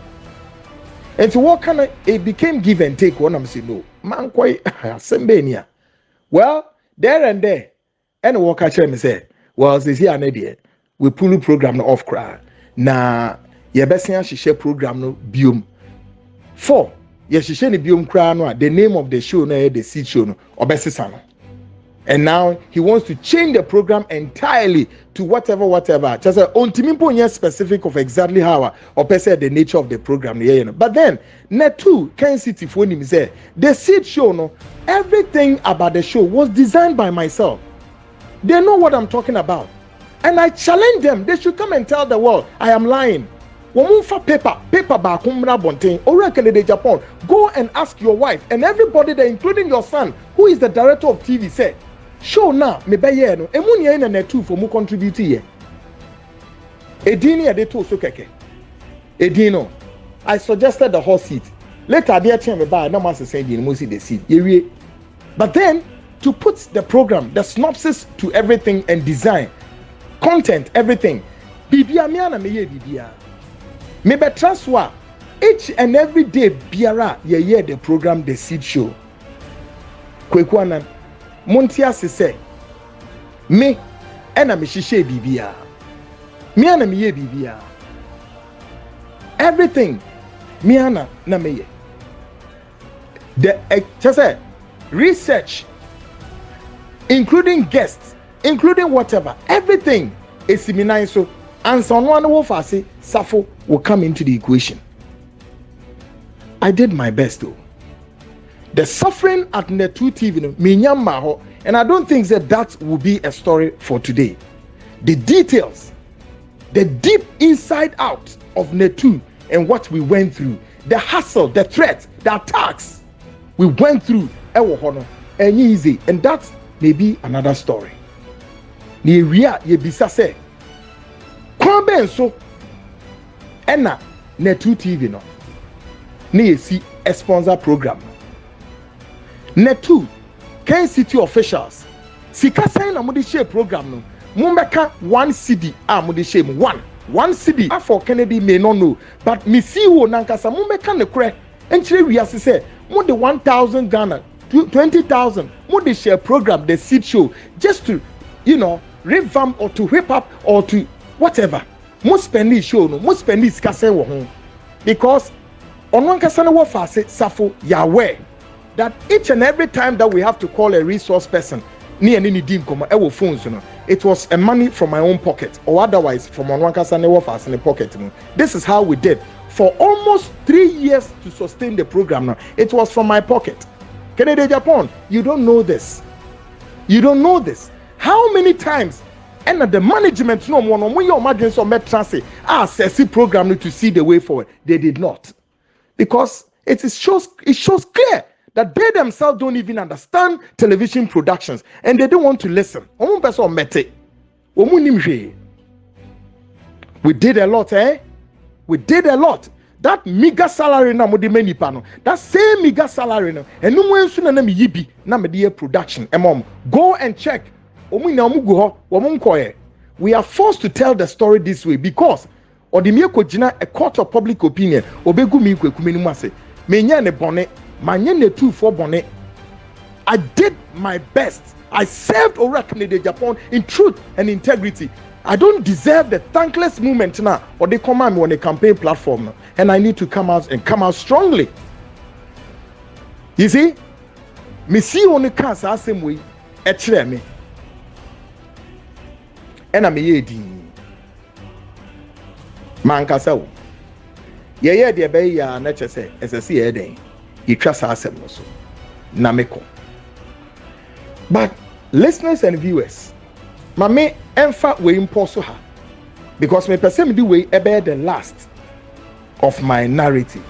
And so what kind of it became give and take when I'm saying no man quite sembenia. Well, there and there, and what catch me say, well, this here an idea. We pull the program off cry. Na ye besia share program no biom. 4, ye share the biom cry no. The name of the show no the seed show no obesisa no. And now he wants to change the program entirely to whatever. Just ontimimpo nye specific of exactly how or per se the nature of the program. But then net 2 can city for him say the seed show no everything about the show was designed by myself. They know what I'm talking about. And I challenge them. They should come and tell the world I am lying. Womunfa paper back bonten or Kennedy Agyapong. Go and ask your wife and everybody there, including your son, who is the director of TV, say, show now me be here no. Emu nia na netu for mu contribute here. Edini ade to so keke. Edino. I suggested the hot seat. Later they tell me by no man say the mo see the seat. Yewie. But then to put the program, the synopsis to everything and design, content, everything. Bibia me ana me ye bibia. Me be transfer each and every day biara ye hear the program the seed show. Kwaku Annan Montia se me ena me hihye bibia. Me ana me ye bibia. Everything me ana na me ye. The just research, including guests, including whatever, everything is similar. So and someone who say Safo will come into the equation. I did my best though. The suffering at Netu TV, and I don't think that will be a story for today. The details, the deep inside out of Netu and what we went through, the hassle, the threats, the attacks we went through, and easy, and that may be another story. Ni ria ye bisa se Kwame so ena Netu TV no ni esi a sponsor program. Netu Ken City officials sika sign na mudi share program no mumbeka 1 cedi a mudi share mu 1 cedi for Kennedy may not know, but me see wo nankasa mumbeka ne kre enchire wiase se mu de 1,000 Ghana 20,000 mudi share program the seed show just to revamp or to whip up or to whatever. Most spend show no, most spend this kase wo ho. Because on one kase na wo fa se Safo ya aware that each and every time that we have to call a resource person near any dim come our phones it was a money from my own pocket or otherwise from on one kase na wo fa se in the pocket. This is how we did for almost 3 years to sustain the program now. It was from my pocket. Kennedy Agyapong, you don't know this. You don't know this. How many times and the management no one when your imagine some transit assess program to see the way forward? They did not, because it shows clear that they themselves don't even understand television productions and they don't want to listen. We did a lot, we did a lot. That meager salary na modi many pano. That same meager salary no. And no one soon na me yibi na me die production. Mom, go and check. We are forced to tell the story this way because a court of public opinion obegu mi kwekumi mu ase. Me nya ne bone, ma nya ne tu for bone. I did my best I served Owura Kennedy Agyapong in truth and integrity. I don't deserve the thankless movement now, or they command me on a campaign platform now, and I need to come out strongly. You see, me see on the cast the same way, me, and I'm a man kasa. Yeah, the bay ya nature say, as I see a day, you trust us also. Nameko. But listeners and viewers, Maame emfa we imposo her because me person do way about the last of my narrative.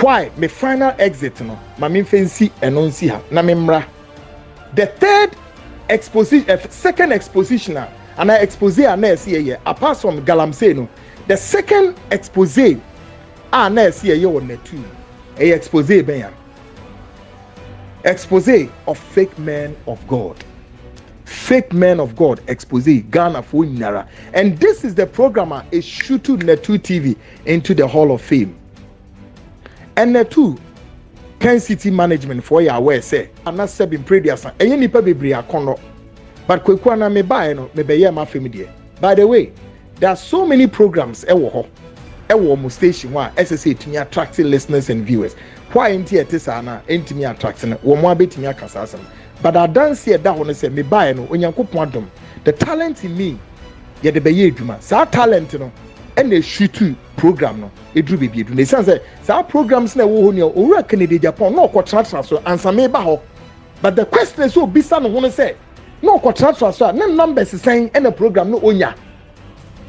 Why me final exit no Maame fancy and see her na me mra. The third exposition, second exposition, and I expose na see here apart from galamsey no, the second expose na see here on the two. A expose ben. Expose of fake men of God. Fake men of God expose Ghana for Nara. And this is the programmer is shooting Netu TV into the Hall of Fame. And Netu Ken City Management for your aware say I'm not serving previous and any paper be a corner. But Kwaku Annan me buy no me be my family. By the way, there are so many programs ewo station one SSA to attract listeners and viewers. Why ain't here tisana ain't me attracting one more bit me akasasam. But I don't see that one say me buy no onyankopon dom. The talent in me ye de beye adwuma. Sa talent no and they shoot to program no edru bebi edu. Ne sense say sa programs na wo ho ne Owura Kennedy Agyapong no kotratra so ansa me ba ho. But the question is so bisa no ho say no kotratra so na numbers saying and the program no onya.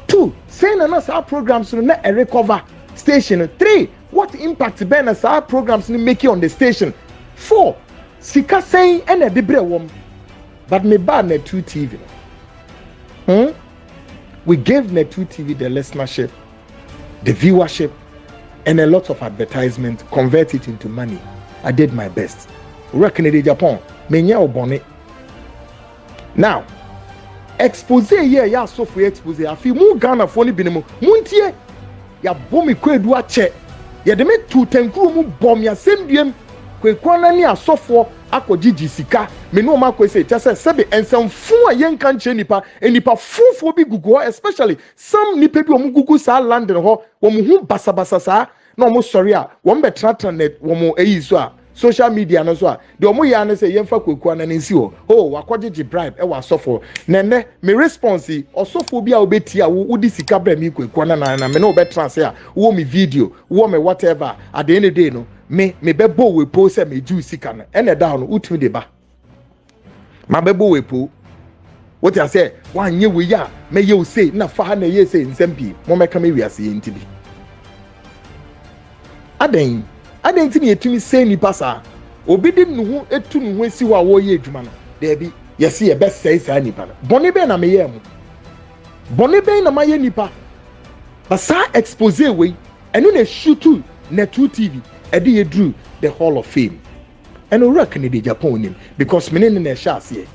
2 saying na sa programs no na recover station. 3 what impact ben as our programs ni make on the station. 4 sika saying and a debre wom. But me bad Netu TV. We gave Netu TV the listenership, the viewership, and a lot of advertisement, convert it into money. I did my best. Owura Kennedy Agyapong, menye obone. Now, expose here ya so for expose. I feel mu Ghana for ni binemu. Muntie ya bomi kwedu ache. Ya de me tu tenkuru mu bom ya semdiem Kwaku Annan ni asofo akogigi sika me no ma kwese tese sebe ensamfu a yenka nche nipa fufu bi gugu especially some nipa bi omu gugu sa land ho wo mu hu basabasa sa na omu sorry a wo mbe tratra net wo mu eyi so a social media no so a de omu ya na say yemfa Kwaku Annan nsi ho wakogigi bribe e wa asofo nene me response osofo bi a obeti a wo di sika bra mi Kwaku Annan na me no be transfer a wo mi video wo me whatever at the end of the day no me bebo we po se me ju sika na ene da no utumi de ba ma bebo we po what I say wan ye we ya me ye o say na fa na ye say nsem mo meka me wi ase enti bi aden ti ne etumi say ni pasa obi di nu hu etu nu hu esi wa wo ye adwuma no de bi ye se ye best say sa nipa no boni be na me ye mu boni be na ma ye nipa ba sa expose we enu na shoot Netu TV Edi ye drew the Hall of Fame. And Owura Kennedy Agyapong him because many in the shots here.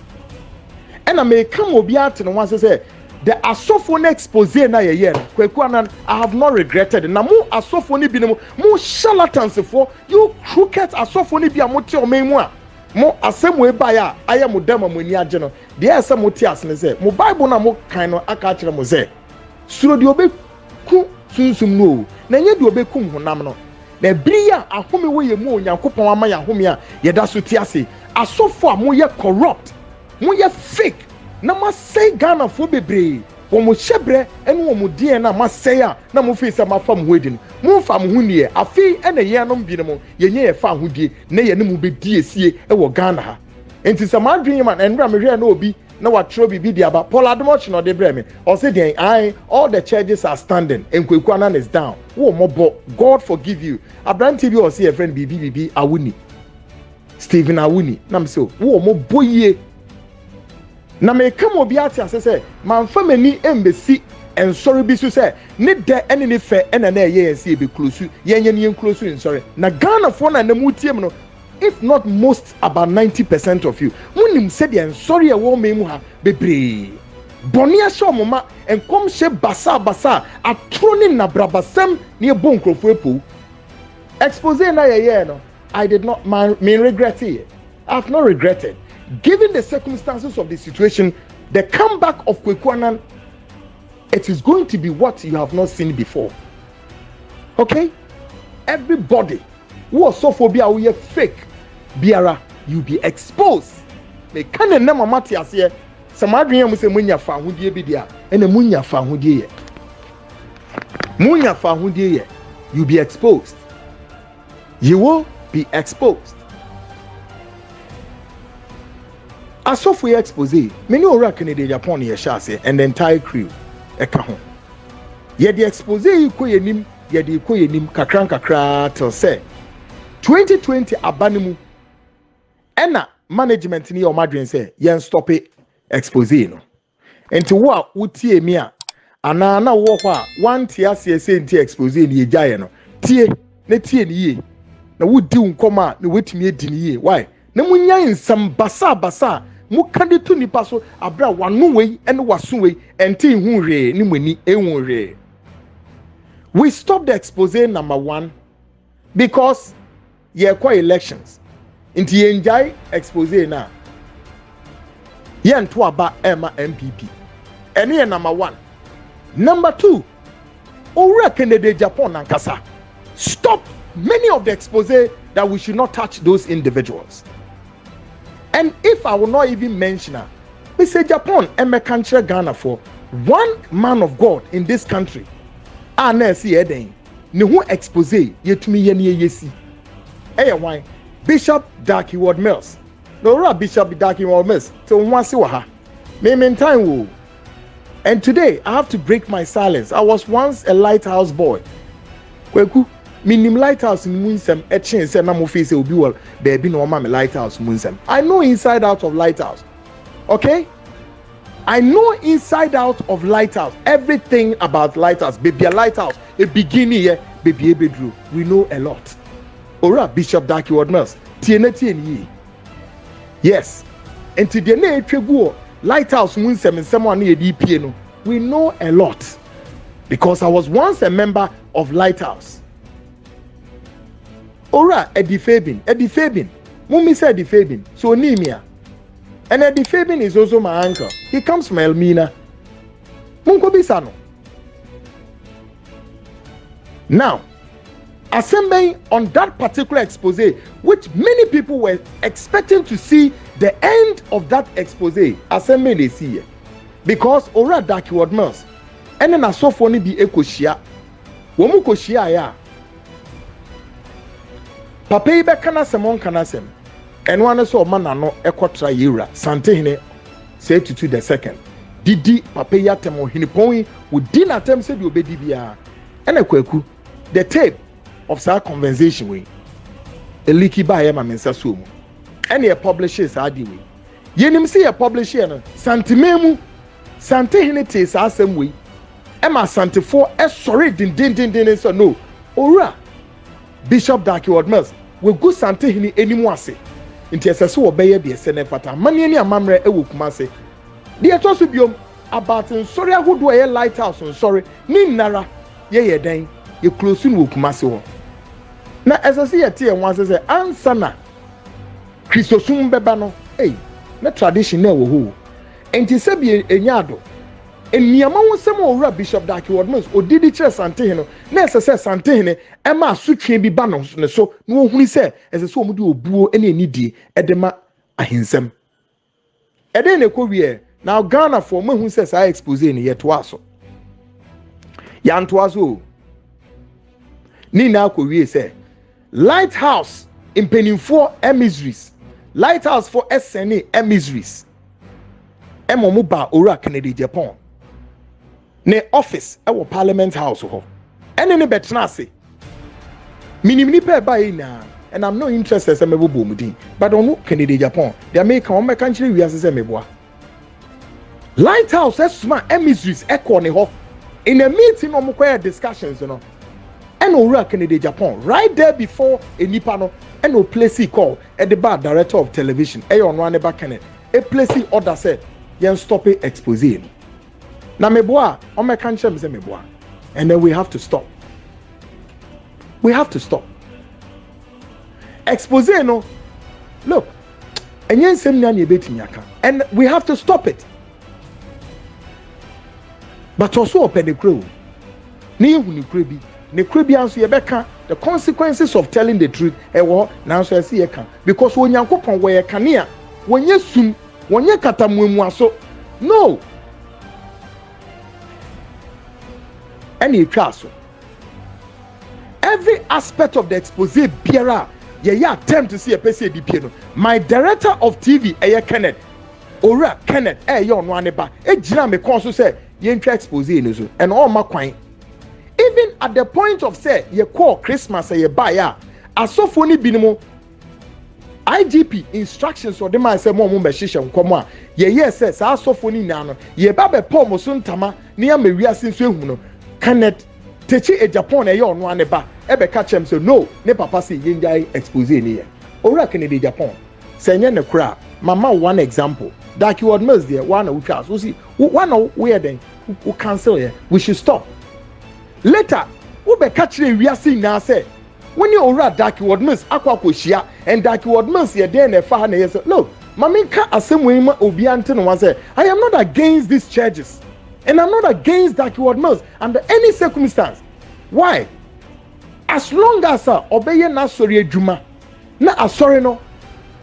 And I may come obi out and once say the asofo na expose na ye Kwaku Annan I have not regretted. Na mo asofo ni bi no mo charlatans for you crooked asofo ni bi amote o memu a mo asem we ba ya aye mo dama mo ni age no de asem mo ti asene say mo Bible na mo kan no aka kire mo say suro de obeku sunsum no na nye de obeku honam no na bria ahome wo ye mu onyankopon ama ya home a ye da so ti ase asofo a mo ye corrupt mo ye fake na ma say Ghana fo bebre wo mo hyebre ene wo mo die na ma say a na mo fi se ma fam ho edi mo fam ho nie afi ene ye no bi no ye nye ye fa ho die na ye ne mo be die sie e wo Ghana ha enti se ma dwen man enra me hwe na obi na wa tro bibi dia ba Paul Ademoch no de bre me o say den all the churches are standing and Kwaku Annan is down wo mobo God forgive you Abraham TV o say a friend bibi awuni Stephen awuni na me say wo mobo ye na me kam obi ati ase say man famani embesi and sorry bi so say ne de ene ne fe ene na ye yense e be close yenye ne close in sorry na Ghana for na mutie no if not most about 90% of you munim said and sorry a wo memu ha bebre boni a show mama and come she basa atroni na brabasem ne bon krofo epo expose na ye no I did not mean regret it. I have not regretted given the circumstances of the situation, the comeback of Kwaku Annan, it is going to be what you have not seen before. Okay? Everybody who was so phobia, who are fake, biara, you be exposed. Me kane na mama ti ase samadwen mu se munya fa ahodie bi dia ene munya fa ahodie ye munya fa ahodie ye, you be exposed. You will be exposed. As of we expose, many ora Kennedy Agyapong ye sha say and the entire crew eka ho. Ye the expose yi ko yenim, ye the ko yenim kakra till say 2020 abanimu ena management ni your madrin say yen stop it expose no enti wo a wotie mi a ana na wo ho a one tie ase say enti expose ni ejaye no tie na tie ni ye na wodi nkoma na wetumi edi ni ye why na munya nsam basa mu kade to nipa so abra wanu wei ene waso wei enti hu hwe ni mani ehun hwe. We stop the expose number 1 because ye kwa elections inti yenjai expose na ye nto aba ema MPP ene number 1. Number 2, owura Kennedy Agyapong nankasa stop many of the expose that we should not touch those individuals. And if I will not even mention her, Mr. Japan eme country Ghana for one man of God in this country na si eden ne ho expose yetumi ye ne yesi why Bishop Darky Ward Mills. No, Bishop Darky Ward Mills. So once you ha, me time wo. And today I have to break my silence. I was once a lighthouse boy. Kwaku, minim lighthouse in munsem etchen say na mo face obi wol baby no ma me lighthouse munsem. I know inside out of lighthouse. Okay? I know inside out of lighthouse. Everything about lighthouse. Baby a lighthouse. A beginning here, baby a bedroom. We know a lot. Ora Bishop Darky Ward Mills. Tiene. Yes. And today na etwegu lighthouse munsem someone na DP no. We know a lot. Because I was once a member of lighthouse. Ora Eddie Fabin. Mummy said Eddie Fabin. So Nimia. And Eddie Fabin is also my uncle. He comes from Elmina. Munko Bisano. Now, assembling on that particular expose, which many people were expecting to see the end of that expose, assembling they see here. Because Ora Darky Ward Mills, and then I saw for be Ekoshia. Womu Koshia ya. Papa ibe kanasem. And one saw manano ekotra yira santehine say to the second. Didi papa yatemo hinipon would din attempt said you obedi bia. And Kwaku, the tape of that conversation way. A likee by Emma Mensasumu. And he publishes Adiwi. Yenim see a publisher Santimemu Santehine tes asem way. Emma Santifo sorry din so no. Ora Bishop Darky Ward Mills we go Santehine anymore say. Inti esese obeye de ese ne fata mani ni amamre ewo Kumase de etoso biom about sorry ahodwo ye lighthouse sorry ni nara ye den ye close no Kumase ho na esese ye tie wan se answer na Christosum beba no na tradition na wo ho enti se bi enyado eniama wonsem owura Bishop Darky Ward Mills odidi kire Santehine no na esese Santehine ema asutwe bi ba no ne so na ohuni se esese omude obuo ene enidie edema ahensem eden ne ko wie now Ghana for mahu se sa expose ne yeto aso yanto aso ni na ko wie se lighthouse impenifo emissaries lighthouse for SNA emissaries emomu ba owura Kennedy Agyapong ne office ewo Parliament House ho ene ne betena ase minimini pe ba ina and I'm not interested say mebo bomudin but onu Kennedy Agyapong they make on make country we ase say meboa lighthouse esuma emissaries ekọ ne ho in a meeting no mukwa discussions no and owura Kennedy Agyapong right there before enipa no and no place call at the bar director of television on one ba Kennedy a place order say yen stop it expose na meboa o me kan chem say meboa and then we have to stop expose no look And yen sem na ebetimi aka. And we have to stop it. But also open the crow. Ni ehunu krebi. Ne krebi anso ye beka the consequences of telling the truth. Ewo na anso esi ye kan. Because onyankopon wo ye kanea. Wonye sum, wonye katamwemu aso. No. Any so. Every aspect of the expose biara ye attempt to see a person di piano. My director of TV Kennedy Ora Kennedy oheneba ejina me kon so say ye ntwa expose ni so and all ma kwan. Even at the point of say ye call Christmas ye buy ya asofo ni binimo IGP instructions or the man say mo be hihye nkomo a ye yes say asofo ni na no ye ba be pom so ntama ne ya mewiase nso ehunu no Kennedy Agyapong oheneba ebe ka chem say no ne papa say ye njai expose ni ye ora Kennedy Agyapong say nye ne kra mama one example that you admit there one we try so see one we then we cancel here we should stop later we be catch the wiase na say when you ora dark word miss akwa koshia and dark word miss ye dey na fa na say no mama ka asem we ma obi ante no one say I am not against these charges and I'm not against dark word miss under any circumstance. Why? As long as obeye na sori adwuma na asori no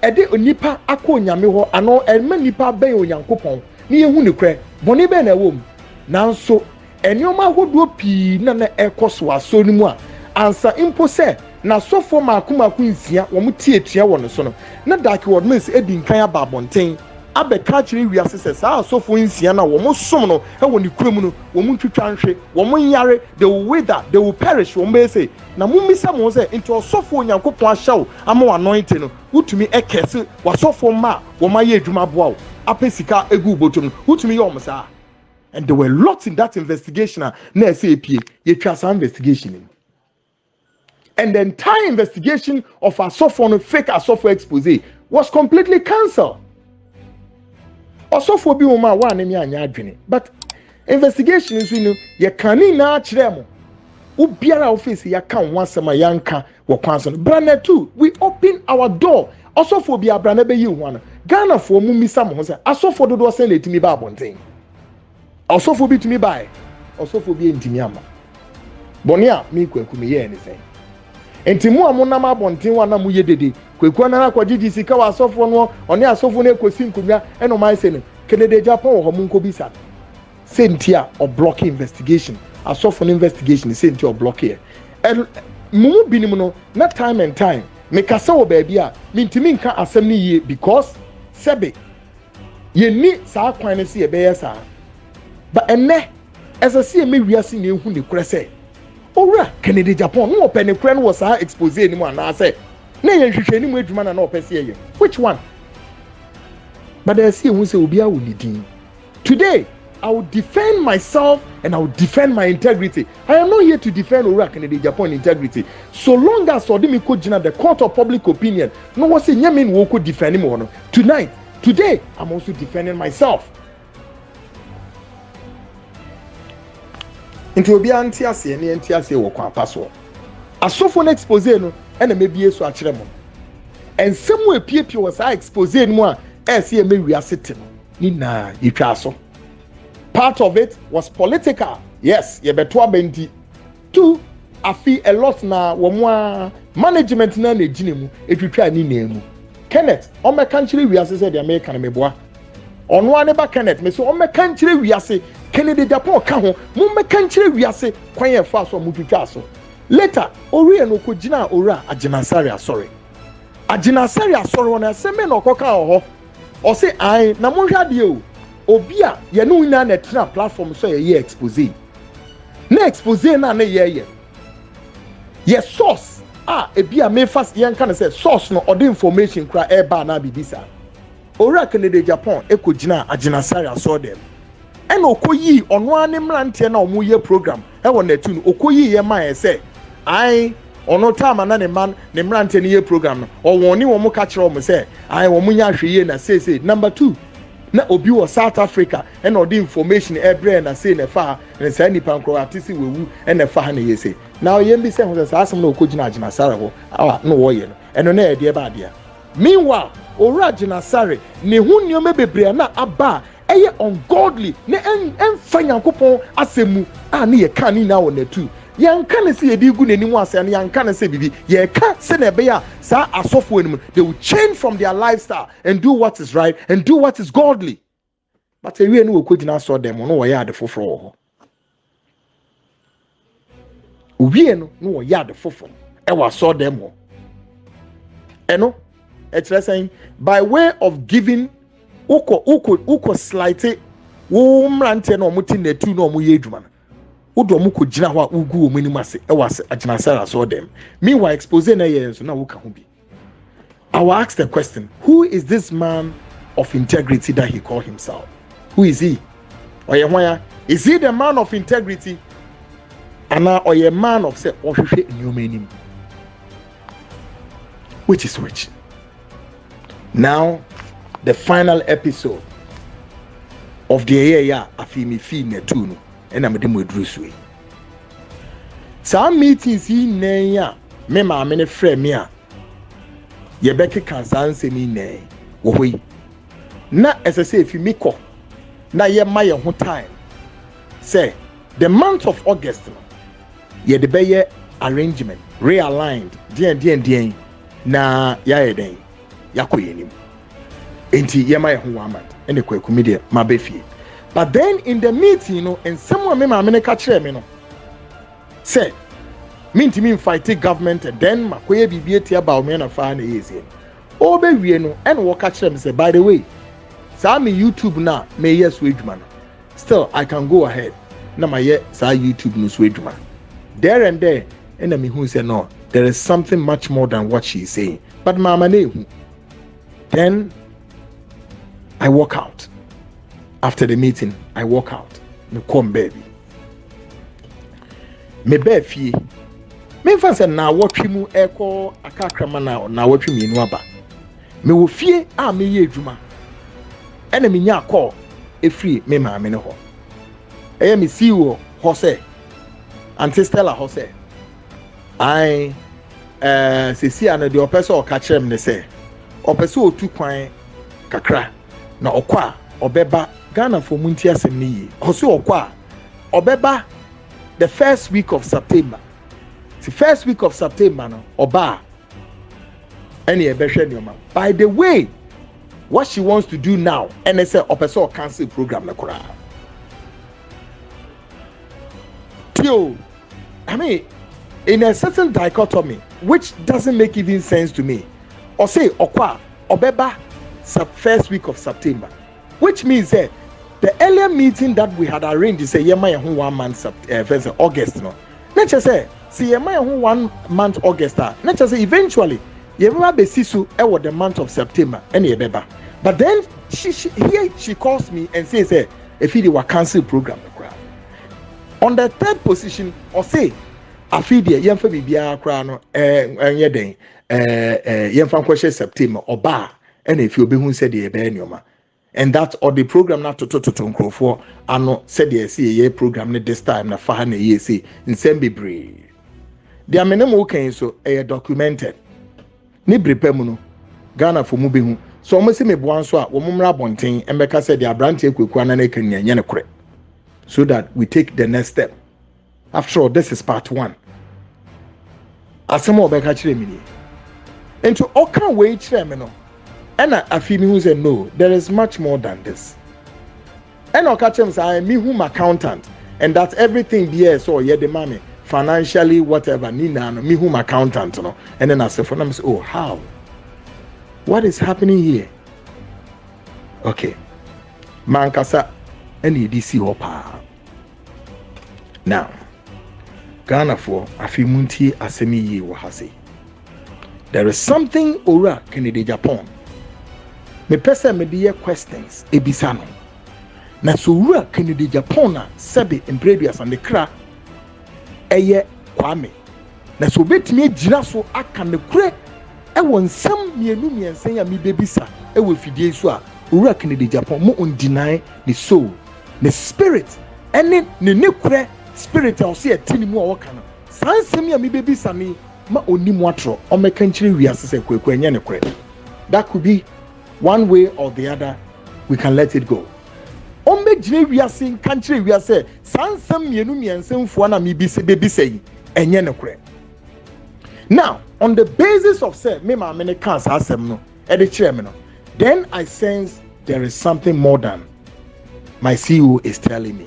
ede onipa akọ nyame ho ano elma nipa ben onyankopon na yehu ne kre boni be na wom nanso enioma hodo pi na ekoso aso ni mu a ansa impo se na sofo makomaku nsia wo mutietua wo no so no na dark word miss edi nkan ababonten abeka kire wiase se sa sofo nsia na wo mosom no e wo ne kurom no wo mutwitwa nhwe wo nyare they will wither they will perish wo be say na mumisa mo say into sofo onyankopon ahyaw ama anointing no wutumi ekese wasofo ma wo maye adwuma boa apesika egu botom wutumi ye omsa. And there were lots in that investigation na say pie ye twa some investigation. And the entire investigation of asofo fake asofo expose was completely cancelled. Asofo bi uma wa ne anya adwene but investigation is ye kani na akire mo ubiara office ya kan wansema yanka wo kwanso brana too we open our door asofo bi abrana be yi ho no Ghana for mu misa mo say asofo dodo say na etimi ba abonten asofo bi timi ba asofo bi entimi ama boni a me Kwaku me ye anything entimu amonam abonten wa na mu ye dede Kwaku Annan akwaji sika wa asofo no oni asofo na ekosi nkonwa eno man say no Kennedy Agyapong ho mu nkobisa sentia or block investigation asofo investigation sentia or block here and mumu binim no na time and time me kasa wo ba bia mintimi nka asem ni ye because sebe ye ni sa kwan ne se ye be yesa but enne as a see me wiase na ehu ne kure se owura Kennedy Agyapong no open ne kure no was sa expose ni mu ana say na ye hwehwe ni mu adwuma na opese ye which one but I see who say obi a wonidin today I will defend myself and I will defend my integrity. I am not here to defend Owura Kennedy Agyapong integrity. So long as Odimi ko jina the court of public opinion, no one say nyamin wo ko defend him. Tonight, today, I'm also defending myself. Into obi anti ase ne anti ase wo kwa paso. Asofo na expose no e na mebie so akire mo. And somewhere piepie was I expose no a e se e mewi asete no. Ni na yitwa so. Part of it was political. Yes, ye beto abenti. Two, I feel a lot na womwa management na Eugene mu etwitwa ni na mu. Kenneth, o me kanchire wiase say the American meboa. Ono aneba Kenneth me so o me kanchire wiase Kennedy Agyapong ka ho, mo me kanchire wiase kwan ye fa so mutwitwa so. Later, Ori no ko gina Ora agenasari asori. Agenasari asori wona se me no koka ho. O say ai na mo hwade o. Obia ye no na na tra platform so ye expose na expose na na ye source ebia me fast ye nka na say source no or the information kra e ba na bibisa Owura Kennedy Agyapong ekogina agenasari aso dem e na okoyi ono ane mrante na omo ye program e wo na tunu okoyi ye man e say ai ono time na ne man ne mrante ne ye program no o woni wo mo ka kire wo say ai wo mo nya hweye na say number 2 na obi wo South Africa and all the information every na say na fa na say nipa nkro atisi wewu and na fa na yese now ye mbi say ho say asem na okogina agenasari ho no wo ye no eno na e de ba de Meanwhile, owura Jonasare ne hu nneoma bebre na aba eye ungodly ne emfa Nyankopɔn asemu a ne ye kan ni na wɔ natu. Yanka ne se yedi gu n'anim ase na yanka ne se bibi ye ka se na be ya sa asofo anim, they will change from their lifestyle and do what is right and do what is godly. But ewie no okogina so dem no wo ya de foforo wo ho. Owie no wo ya de foforo e wa so dem ho. Eno saying by way of giving uko slight wo mrante na omuti netu na omuye adwuma no wodo omuko gina ho a ugu omunim ase e wase aginasara so dem. Meanwhile expose na ye so na wo ka ho bi. I will ask the question, who is this man of integrity that he called himself? Who is he? Oye, is he the man of integrity? Or a man of say which is which? Now, the final episode of the year afimi fi netunu and I'm dem wedruswe. Some meetings in neya me maame ne frɛ me a ye beke kansanse mi ne wo hoi na ɛsɛ if you miko na ye ma ye ho time say the month of August no ye de beye arrangement realigned dien na ya yeden yakoyenim enti ye ma ye ho amad ene Kwaku media ma be fie. But then in the meeting, you know, and someone me maame ne ka kyerɛ me no say me fight government and then makoye bibie tia ba o me na fa na ezie o be wie no and wo ka kyerɛ me say by the way sa me YouTube na me yes we adwuma no still I can go ahead na my sa YouTube no so adwuma there and there and me who say no, there is something much more than what she is saying. But mama ne then I walk out. After the meeting, I walk out. Me come baby. Me befi. Me fancy na watch mu eko akakrama na watch me inu aba. Me wo fie a me ye adwuma. Ena me nya call e free me maame ne ho. Eye me see wo ho say. Auntie Stella ho say. I sisi ana de opese o ka kyerem ne say. Opese otu kwan kakra na okwa obeba Ghana for munti asem ni yi. Oso okwa obeba the first week of September. The first week of September no oba any ebehwe nioma. By the way, what she wants to do now and they say opese cancel program na kura. Tio, I mean, in a certain dichotomy which doesn't make even sense to me, or say okwa obeba first week of September, which means that the earlier meeting that we had arranged is a yema 1 month August no. Let's just say see yema 1 month August let's just say eventually yema be sisu e the month of September any beba. But then she calls me and says if you were cancel program on the third position or say afidi yemfa bibia kra no enye den yemfa kwehye September oba and if you be who said the ebe and that's all the program na to nkrofo ano said the see program this time na fa na ye see nsem bebre the amenem okay so documented ni brepa mu no Ghana for mu be hu so mo se me boan so a wo mmra bonten embeka said the Abrante Kwaku Annan na kan nye ne kore so that we take the next step. After all, this is part 1. Asemo obeka kire mi ni into oka we kire me no and I feel me who say no, there is much more than this. And I catch him say I am me whom accountant, and that everything there so yeah the mommy financially whatever nina no me whom accountant no. And then I say for them say oh how? What is happening here? Okay. Mankasa any DC hopa. Now Ghana for afimunti asemi ye wahase. There is something ora Kennedy Agyapong. Me pesa me de questions ebisa no. Na so ora Kennedy Agyapong na sebe embrabias and the kra eye Kwame. Na so betimi agyina so aka ne kure e won nsam mienu miensen ya me bebisa e wo fidie so a ora Kennedy Agyapong mo undeny the soul, the spirit, ene ne kure spirit a so yetini mu a wo kana. Sansem ya me bebisa ni ma onimu atro o meka nkyire wiase se Kwaku enye ne kure. that could be one way or the other. We can let it go. We are saying country, we are saying, Sansam Yenumi and Semfuana mi be say, and Yenokre. Now, on the basis of say, me ma many cars has no, at the chairman, then I sense there is something more than my CEO is telling me.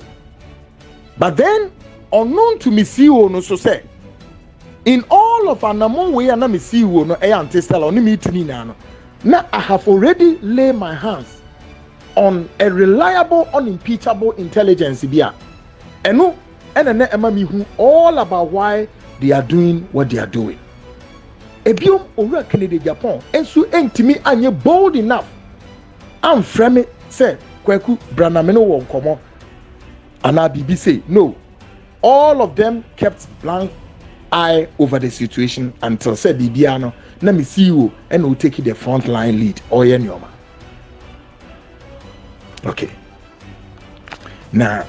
But then, unknown to me CEO no so say, in all of Anamon way and me CEO no antestal on me to Nina. Now I have already laid my hands on a reliable, unimpeachable intelligence here. And no, and all about why they are doing what they are doing. Ebiom ora Kennedy Agyapong, and so entimi anye bold enough. I'm frame say Kwaku Branameno won komo. And I BBC no. All of them kept blank eye over the situation until said Bibiano, na me see you and will take the front line lead. Oyenoma. Okay. Now,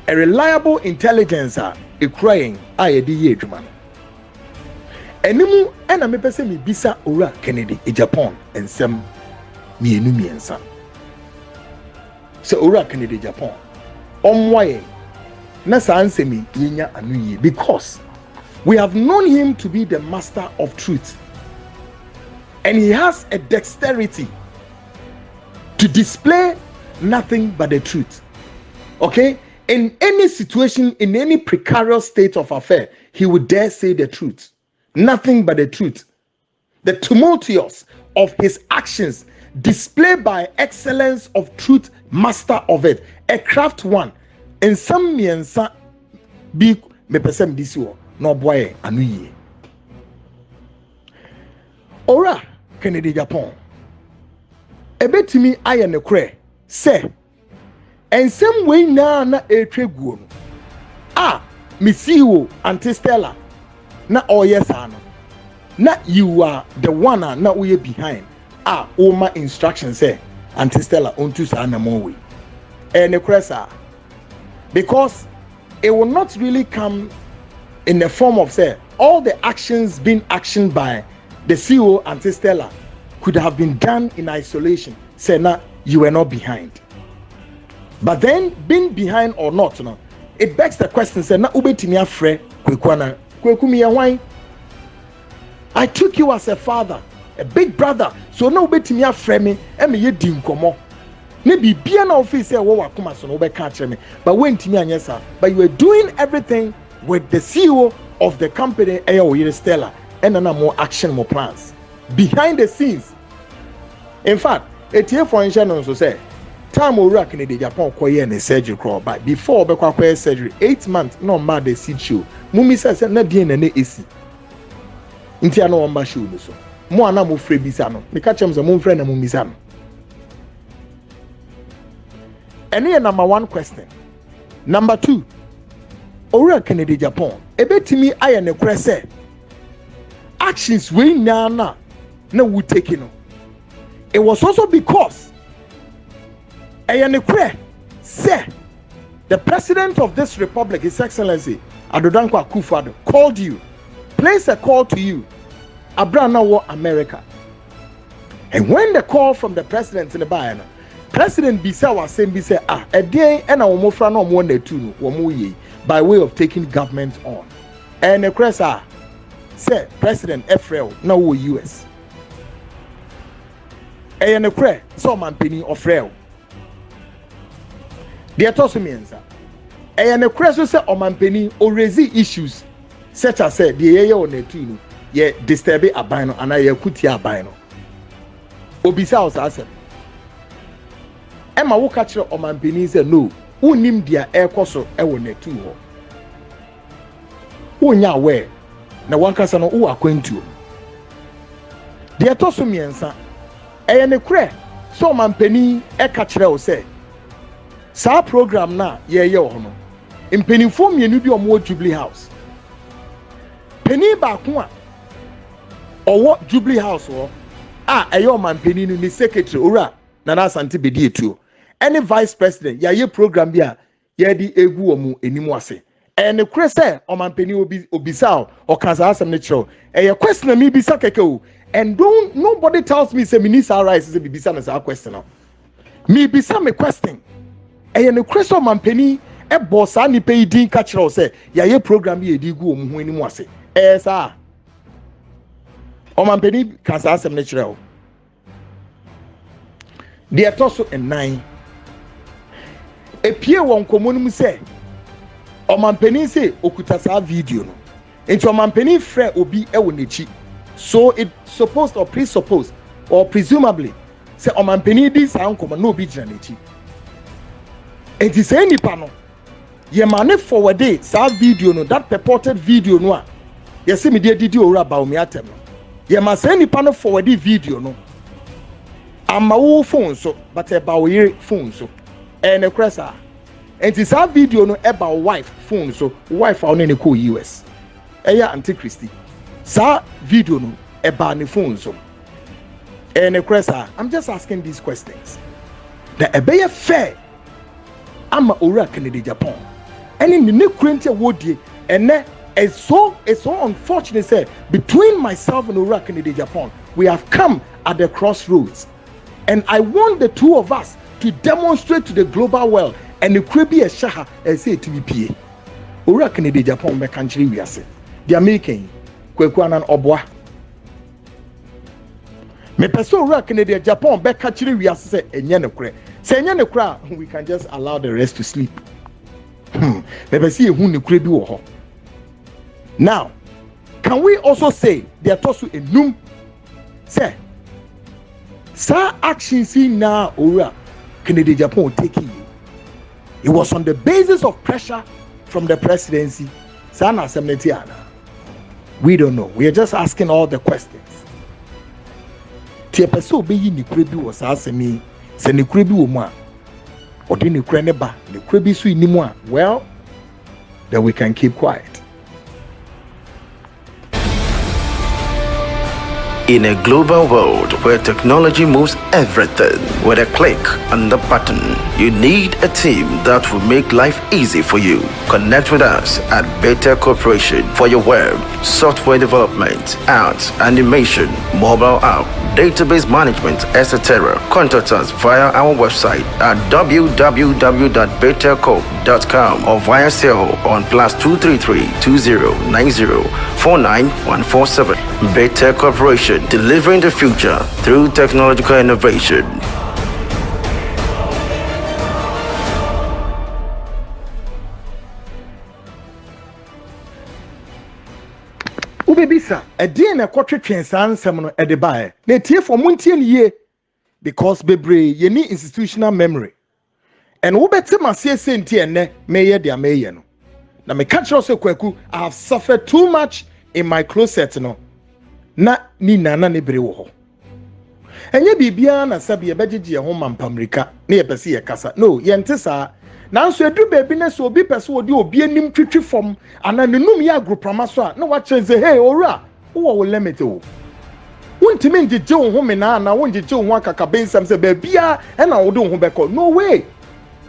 a reliable intelligence a crying I di ye dwuma. Enimu ena me pese me bisa ora Kennedy Agyapong ensem mienu miensa. Se ora Kennedy Agyapong omwaye na sanse mi yenya anu ye because we have known him to be the master of truth, and he has a dexterity to display nothing but the truth. Okay, in any situation, in any precarious state of affair, he would dare say the truth, nothing but the truth. The tumultuous of his actions displayed by excellence of truth, master of it, a craft one. In some miensa be me person this one no boy anuye. Ora Kennedy Agyapong ebetimi aye ne kre say and some way na etweguo no me see you Auntie Stella na oyesa no na you are the one na we behind oma instruction say Auntie Stella onto sa na mo we and the because it will not really come in the form of say all the actions being actioned by the CEO Auntie Stella could have been done in isolation. Say now you were not behind. But then being behind or not, you know, it begs the question. Say now ubetimi afre kwekwana kwekumi ya why? I took you as a father, a big brother. So now ubetimi afre me eme ye di nkomo. Maybe be an officer but when but you were doing everything with the CEO of the company Stella and then more action, more plans behind the scenes. In fact, a tear for insurance also say time will rock in the Japan and surgery crawl, but before the surgery 8 months no mad the seat show. Mummy says not DNA AC. Intiano on shoe so. Moana mo free bisano. Me catch him the moon friend and mumisano. And here number one question. Number two, Ora Kennedy Agyapong. Ebetimi aye ne kure say actions we na we taking. It was also because aye ne kure say the president of this republic, His Excellency Adodankwa Akufo-Addo, called you, placed a call to you, Avram now America. And when the call from the president in the Bayana, President Bisa was saying, a day and a womofra no one day too, by way of taking government on. And the press said President Ephraim now US. And the prayer, some penny of frail. The atosumians. And the press said Oman penny or raise issues such as said the air on the two, ye disturb a bino and I put ya bino. Obisa was answered. Emma will catch your Oman penny said no, who named their air coso ewe two ho. Who nya where na one casano who are going to. The atosumians. And the cray, so man penny a catcher will say, Sa program na ye hono. In penny form ye nubi or more Jubilee House. Penny bakwa or what Jubilee House or a yo man penny ni secretary ora nana santi bedi etu. Any vice president ye program bia ye di egu omu enimwase. And the cray say o man penny obisa or kaza asem natural. A question me bisa keke o. And nobody tells me say minister rights is a bibisa na question now. Me bisa me question. And the question man penny e boss ani pay din catch say ya ye program ye di gu omu ani mu ase. Sir. O man penny can say asem natural. The atoso and 9. E pie won komunum say o man penny say okuta sa video no. Enti o man penny frɛ obi e wo nechi. So it supposed or presupposed or presumably say oman penny this uncle no be janichi. It is any panel. Ye mane forward sa video no that purported video no. Ye see me did you about me atem. Ye must any panel forward video no. Ama wo phone so but about your phone so. And a cressa. And this video no about wife phone so wife on any cool US. Eya anti-Christi. Sa video no about the phone so. And a cressa, I'm just asking these questions. The ebeye fair. I'm a Kennedy Agyapong. And in the new Corinthian Wode, and it's so unfortunate say between myself and Kennedy Agyapong, we have come at the crossroads. And I want the two of us to demonstrate to the global world and the could be a shaha and say to be PA. Kennedy Agyapong me country we are saying. They are making Kwaku Annan obwa. Me person Kennedy Agyapong be country we are say enye ne kure. Say enye ne kure we can just allow the rest to sleep. Me person ehun ne kure bi wo ho. Now, can we also say they are tosu enum say sa action see now Kennedy Agyapong taking it was on the basis of pressure from the presidency. Sana Semnetiana. We don't know. We are just asking all the questions. Tia peso be yi ni krebi was asemi se ni krebi wo mu a odi ni kre ne ba ni krebi so ni mu a well then we can keep quiet. In a global world where technology moves everything with a click on the button, you need a team that will make life easy for you. Connect with us at Beta Corporation for your web, software development, art, animation, mobile app, database management, etc. Contact us via our website at www.betacorp.com or via cell on +233 2090 49147. Beta Corporation, delivering the future through technological innovation. Ubebisa, a day na kwatwe twensan nsem no ede bae. Na tie for muntie ne ye because bebre ye ni institutional memory. And ubete masie senti ene meye dia meye no. Na me catch also Kwaku, I have suffered too much in my closet no. Na ni nana ne bere wo ho. Enye bibia na sabi e begege ho mampamrika na ye pese ye kasa. No, ye nte saa. Nanso edu bebi na so obi pese odi obi anim twitwi fom ana nenum ya agropama so a na wa chenze hey ora wo limit o. Wontimi njeje wo ho me na wonjeje wo akaka bensam se bebia e na wo do ho beko. No way.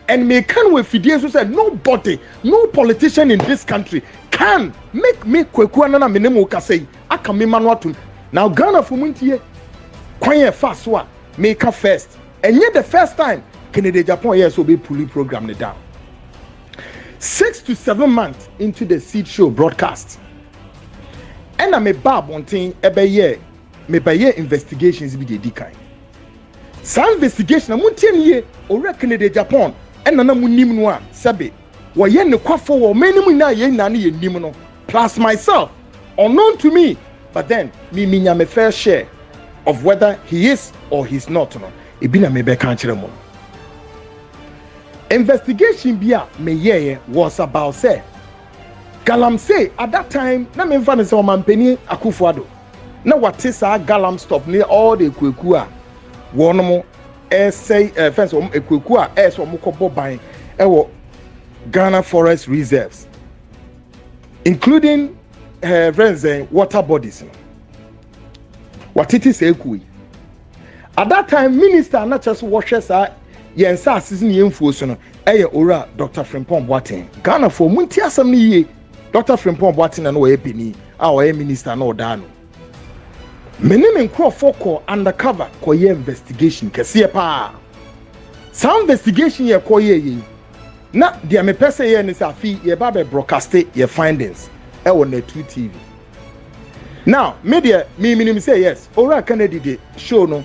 And me can we fidie so say nobody, no politician in this country can make me Kwaku Annan menemu kasei aka me manu atum. Now Ghana for muntie kwanye fast so make a first. And yet the first time Kennedy Agyapong yes will be pulling program down. 6 to 7 months into the seed show broadcast. And I'm a bab one thing every year. Me by year investigations be the kind. Some investigation amuntie ye ore Kennedy Agyapong and nana munim no a sabe wo ye ne kwafo wo many na ye na ye nim no plus myself unknown to me, but then me nya me fair share of whether he is or he's not no e bi na me be kan kire mo. Investigation bia me ye was about say galamsey at that time na me mfa ne say o mampani Akufuado na wate sa galam stop near all the Kwaku a wono say fence Ekuoku a so mokobo ban ewo Ghana forest reserves including friends water bodies. What it is ekui at that time minister na just washes yen sa season yemfuo so no ora Dr. Frimpong Boateng Ghana for munti asam ni ye Dr. Frimpong Boateng na no e peni a o minister na oda no Menim nkrofo ko undercover ko ye investigation kese pa. Some investigation ye ko ye. Na dia me pese ye ni sa fi ye ba be broadcast ye findings e wo na twotap. Now, media me say yes. Ora Kennedy de show no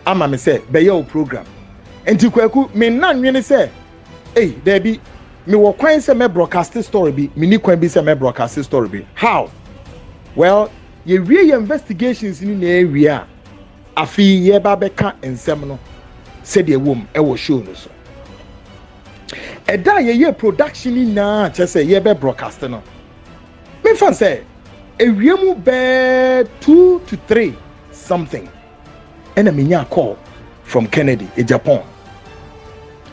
ama me say be your program. Enti Kwaku me nan nwene say hey, there be me wo kwan say me broadcast story bi, me ni kwan bi say me broadcast story bi. How? Well, ye wie investigations ni na area afi ye ba beka ensem no said ye wom e wo show no so. Eda ye production ni na che say ye be broadcast no. Me fan say a real bed 2 to 3 something. And a minya call from Kennedy Agyapong.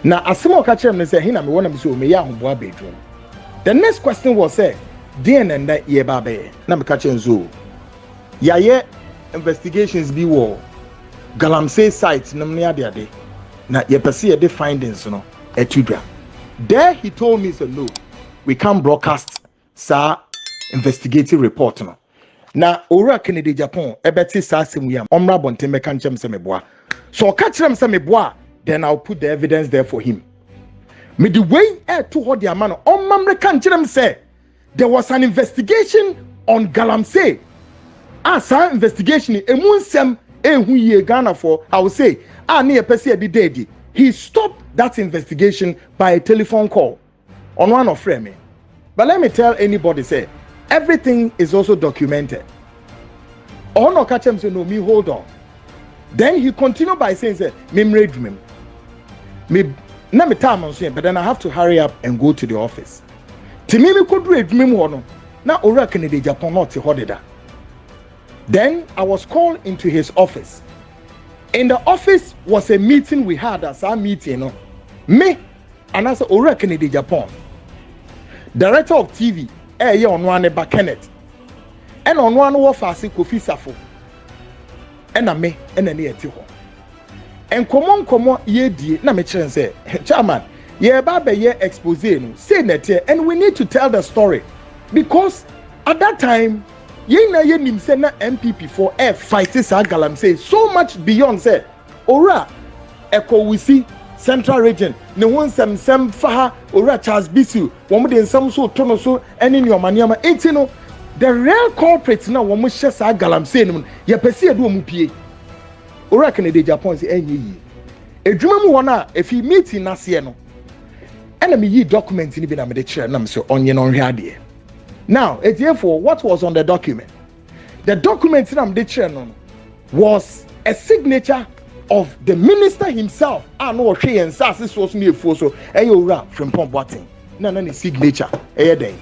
Now, as someone catch him and say, Hina, me want to show me ya humbo bedroom. The next question was say, Dean and that ye babe. Now me catch him zoo. Ya ye investigations be war. Galamsey site namnia de ade. Na ye perceive the findings no etudra. There he told me, so no, we can't broadcast sir. Investigative report no. Na ora Kennedy Agyapong ebeti sa asem yam omra bonte meka nchem se meboa. So ka kirem se meboa, then I'll put the evidence there for him. Me the way to hold the man omamre kan kirem say there was an investigation on Galamsey. Sa investigation emu nsem ehu ye Ghana for I will say na ye pese e dey. He stopped that investigation by a telephone call on one of frame. But let me tell anybody say everything is also documented. Oh no, catch him say no, me hold on. Then he continued by saying, "Say me dream, me na me time on saying, but then I have to hurry up and go to the office. To me could read me no. Now ora Kennedy Agyapong not hodeda. Then I was called into his office. In the office was a meeting we had as our meeting, no. Me and I said ora Kennedy Agyapong, director of TV. Ye on one ba Kenneth and on one wo fase Kofi safo and na me and na eti ho en komo ye die na me kire say chairman ye ba be ye expose no say na tie and we need to tell the story because at that time ye na ye nim say na MPP for air fight sa Galamsey so much beyond say ora Awusi Central Region ne won sem fa ora Charles Bisu wo de nsam so to no so eni ni omaniama enti no the real corporate na wo mo hye sa Galamsey no ye pese e do mu pie ora Kennedy Agyapong se enye yi edwuma mu wona efi meeting na se no ena me yi document ni bi na me de kire na me so onye no hwe ade. Now therefore what was on the document na me de kire no was a signature of the minister himself. No she and sass was me for so ora from Pomboating. No signature. Den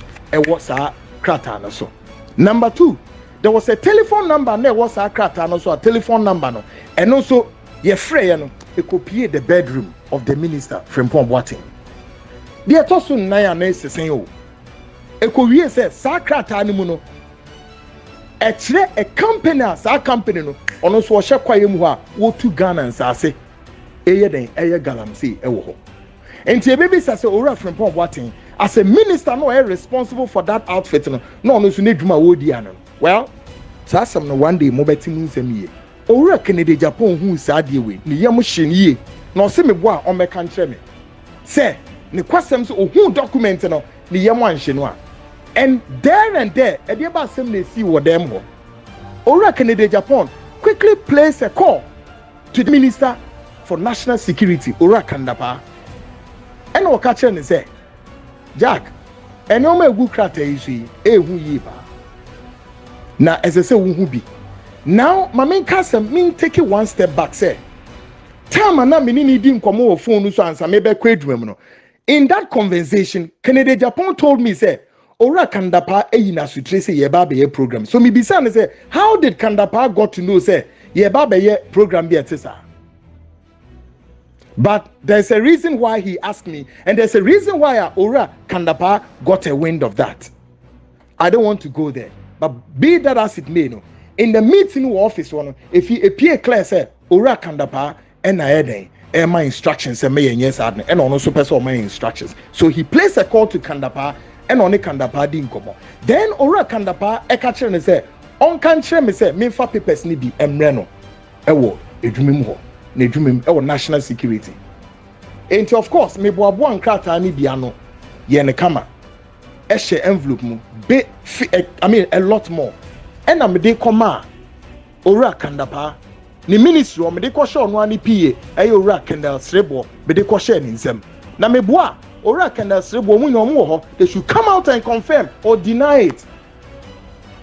was our krata so. Number 2, there was a telephone number, and there was our krata so a telephone number no. And also ye frey no a copy the bedroom of the minister from Pomboating. The tosu na na say o. Ekowie say sa krata ni mu no. A company as a company no ono so hye kwaye mu ha wo tu Ghana nsase eye den eye Galamsey ewo ho enti ebebi sase ora from Pomboating as a minister no responsible for that outfit no ono so nedwuma wo di ano. Well sasam no one day mo beti mu nsem ye ora Kennedy Agyapong hu sa de we ne yam hye ne ye na o se mebo a o meka nkyere me se ne kwasem so ohun document no ne yam anhye no a. And there, Ediaba Assembly see what them ho. Ora Kennedy Agyapong quickly placed a call to the Minister for National Security, Ora Kandapa. And Okache and say, Jack, and no me good crate is who ye ba. Now, as I say, who be. Now, my main cousin mean take it one step back, say. Tell my na mini dim come over phone so answer maybe no. In that conversation, Kennedy Agyapong told me, say, Ora Kandapa eyina sutre say ye ba be program. So me bisa na say how did Kandapa got to know say ye ba be program be etisa? But there's a reason why he asked me, and there's a reason why Ora Kandapa got a wind of that. I don't want to go there, but be that as it may, no. In the meeting office one, if he appear clear say Ora Kandapa and my instructions and me yes and also person my instructions. So he placed a call to Kandapa. And only Kandapa didn't come. Then Ora Kandapa ekache ne say On can share me say me fa papers ni bi emre no ewo edwumem ho na edwumem ewo national security. And of course me boabo nkrata ni bia no ye ne kama ehye envelope mu be I mean a lot more. And am dey koma owura kandapa ni ministry o me dey kwhye ono ani PA eye owura Kendall Srebo me dey kwhye ni nsem na me boa owura Kendall Srebo mu nyom wo ho they should come out and confirm or deny it.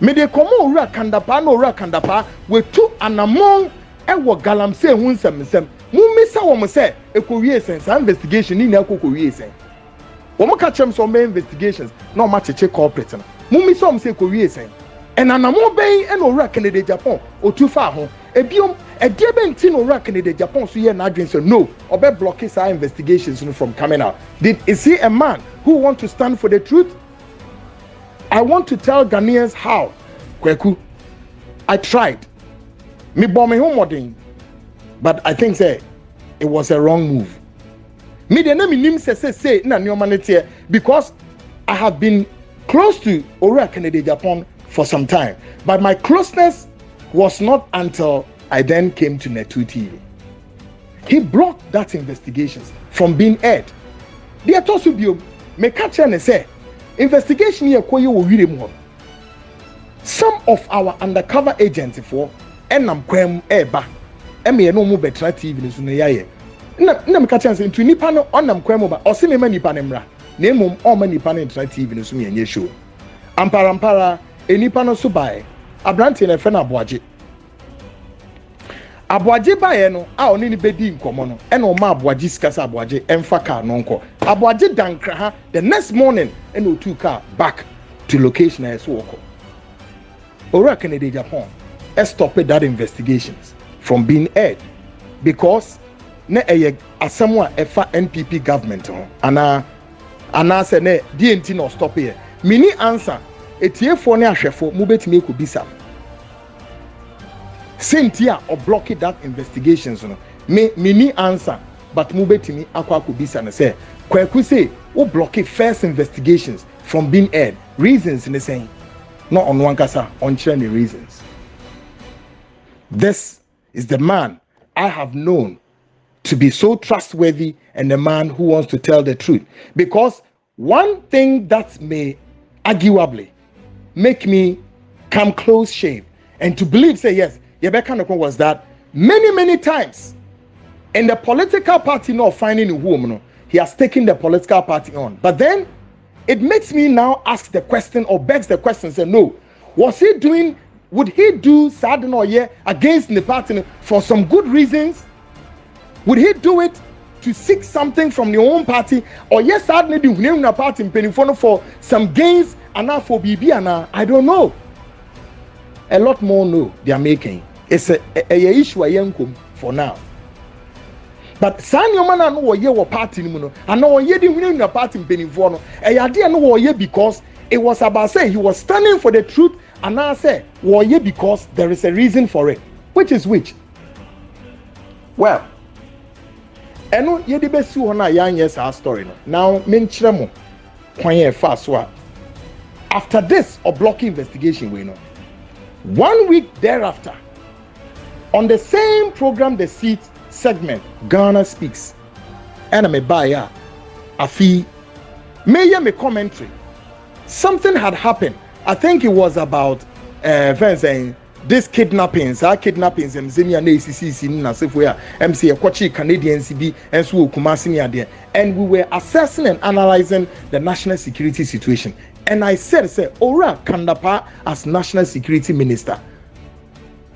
Me dey komo owura kandapa na owura kandapa we tu anamon ewo galamse hu nsem mu misa wo mo say ekowie sense investigation ni na ekowie sense wo mo ka chem so me investigations na o ma cheche corporate na mu misa wo mo say ekowie sense and anamon ben e no owura Kennedy Agyapong o tu fa ho ebiom edie be nti no owura Kennedy Agyapong so ye na adwen so no obe block his investigations from coming out. Is he a man who want to stand for the truth? I want to tell Ghanaians how Kwaku I tried me bomb me home modern, but I think say it was a wrong move. Me the name nim say na humanity because I have been close to owura Kennedy Agyapong for some time, but my closeness was not until I then came to Netu TV. He blocked that investigations from being aired. They told you me catch and say investigation here koye wo wire mu. Some of our undercover agents for enam kwem eba eme no mu betra TV no so no yaye na me catch and say to nipa no onam kwem ba o se me ma nipa ne mra na emom o ma nipa ne betra TV no so me anye show ampara enipa no so bae abrante na fe na aboaje bae no a oni ni bedi nkomo no e na o ma aboaje sikasa aboaje emfa car no nko aboaje dankra ha the next morning e no two car back to location as woko owura Kennedy Agyapong stopped that investigations from being aired because na asem a efa NPP government ho ana say na DNT no stop here mini answer etiefo ne ahwefo mu betime ko bisa sentia or block that investigations no me mini answer but mu betime akwa ko bisa na say Kwaku say wo block first investigations from being aired reasons in saying not on one kasa on the reasons. This is the man I have known to be so trustworthy and a man who wants to tell the truth. Because one thing that may arguably make me come close shave and to believe, say yes, Yebeka was that many times in the political party not finding a woman, he has taken the political party on. But then it makes me now ask the question or begs the question, say no, was he doing, would he do Saturday or year against the party for some good reasons? Would he do it to seek something from the own party? Or yes, Saturday the party in Pennyfono for some gains and now for BB and I don't know. A lot more no they are making. It's a issue a young for now. But san your man no ye wo party ni mu no and no ye di hunu na party mpenifo no e yade no wo ye because it was about say he was standing for the truth and now say wo ye because there is a reason for it, which is which. Well, eno ye di besi ho na yan yes our story no now men kire mo kwan ye fa so a after this or blocking investigation we know 1 week thereafter on the same program the seat segment Ghana Speaks and me buy afi me commentary something had happened. I think it was about saying this kidnappings and Zenia na ACC na sefo MC Ekwachi Canadian CB and so Kumasi there, and we were assessing and analyzing the national security situation, and I said owura Kandapa as national security minister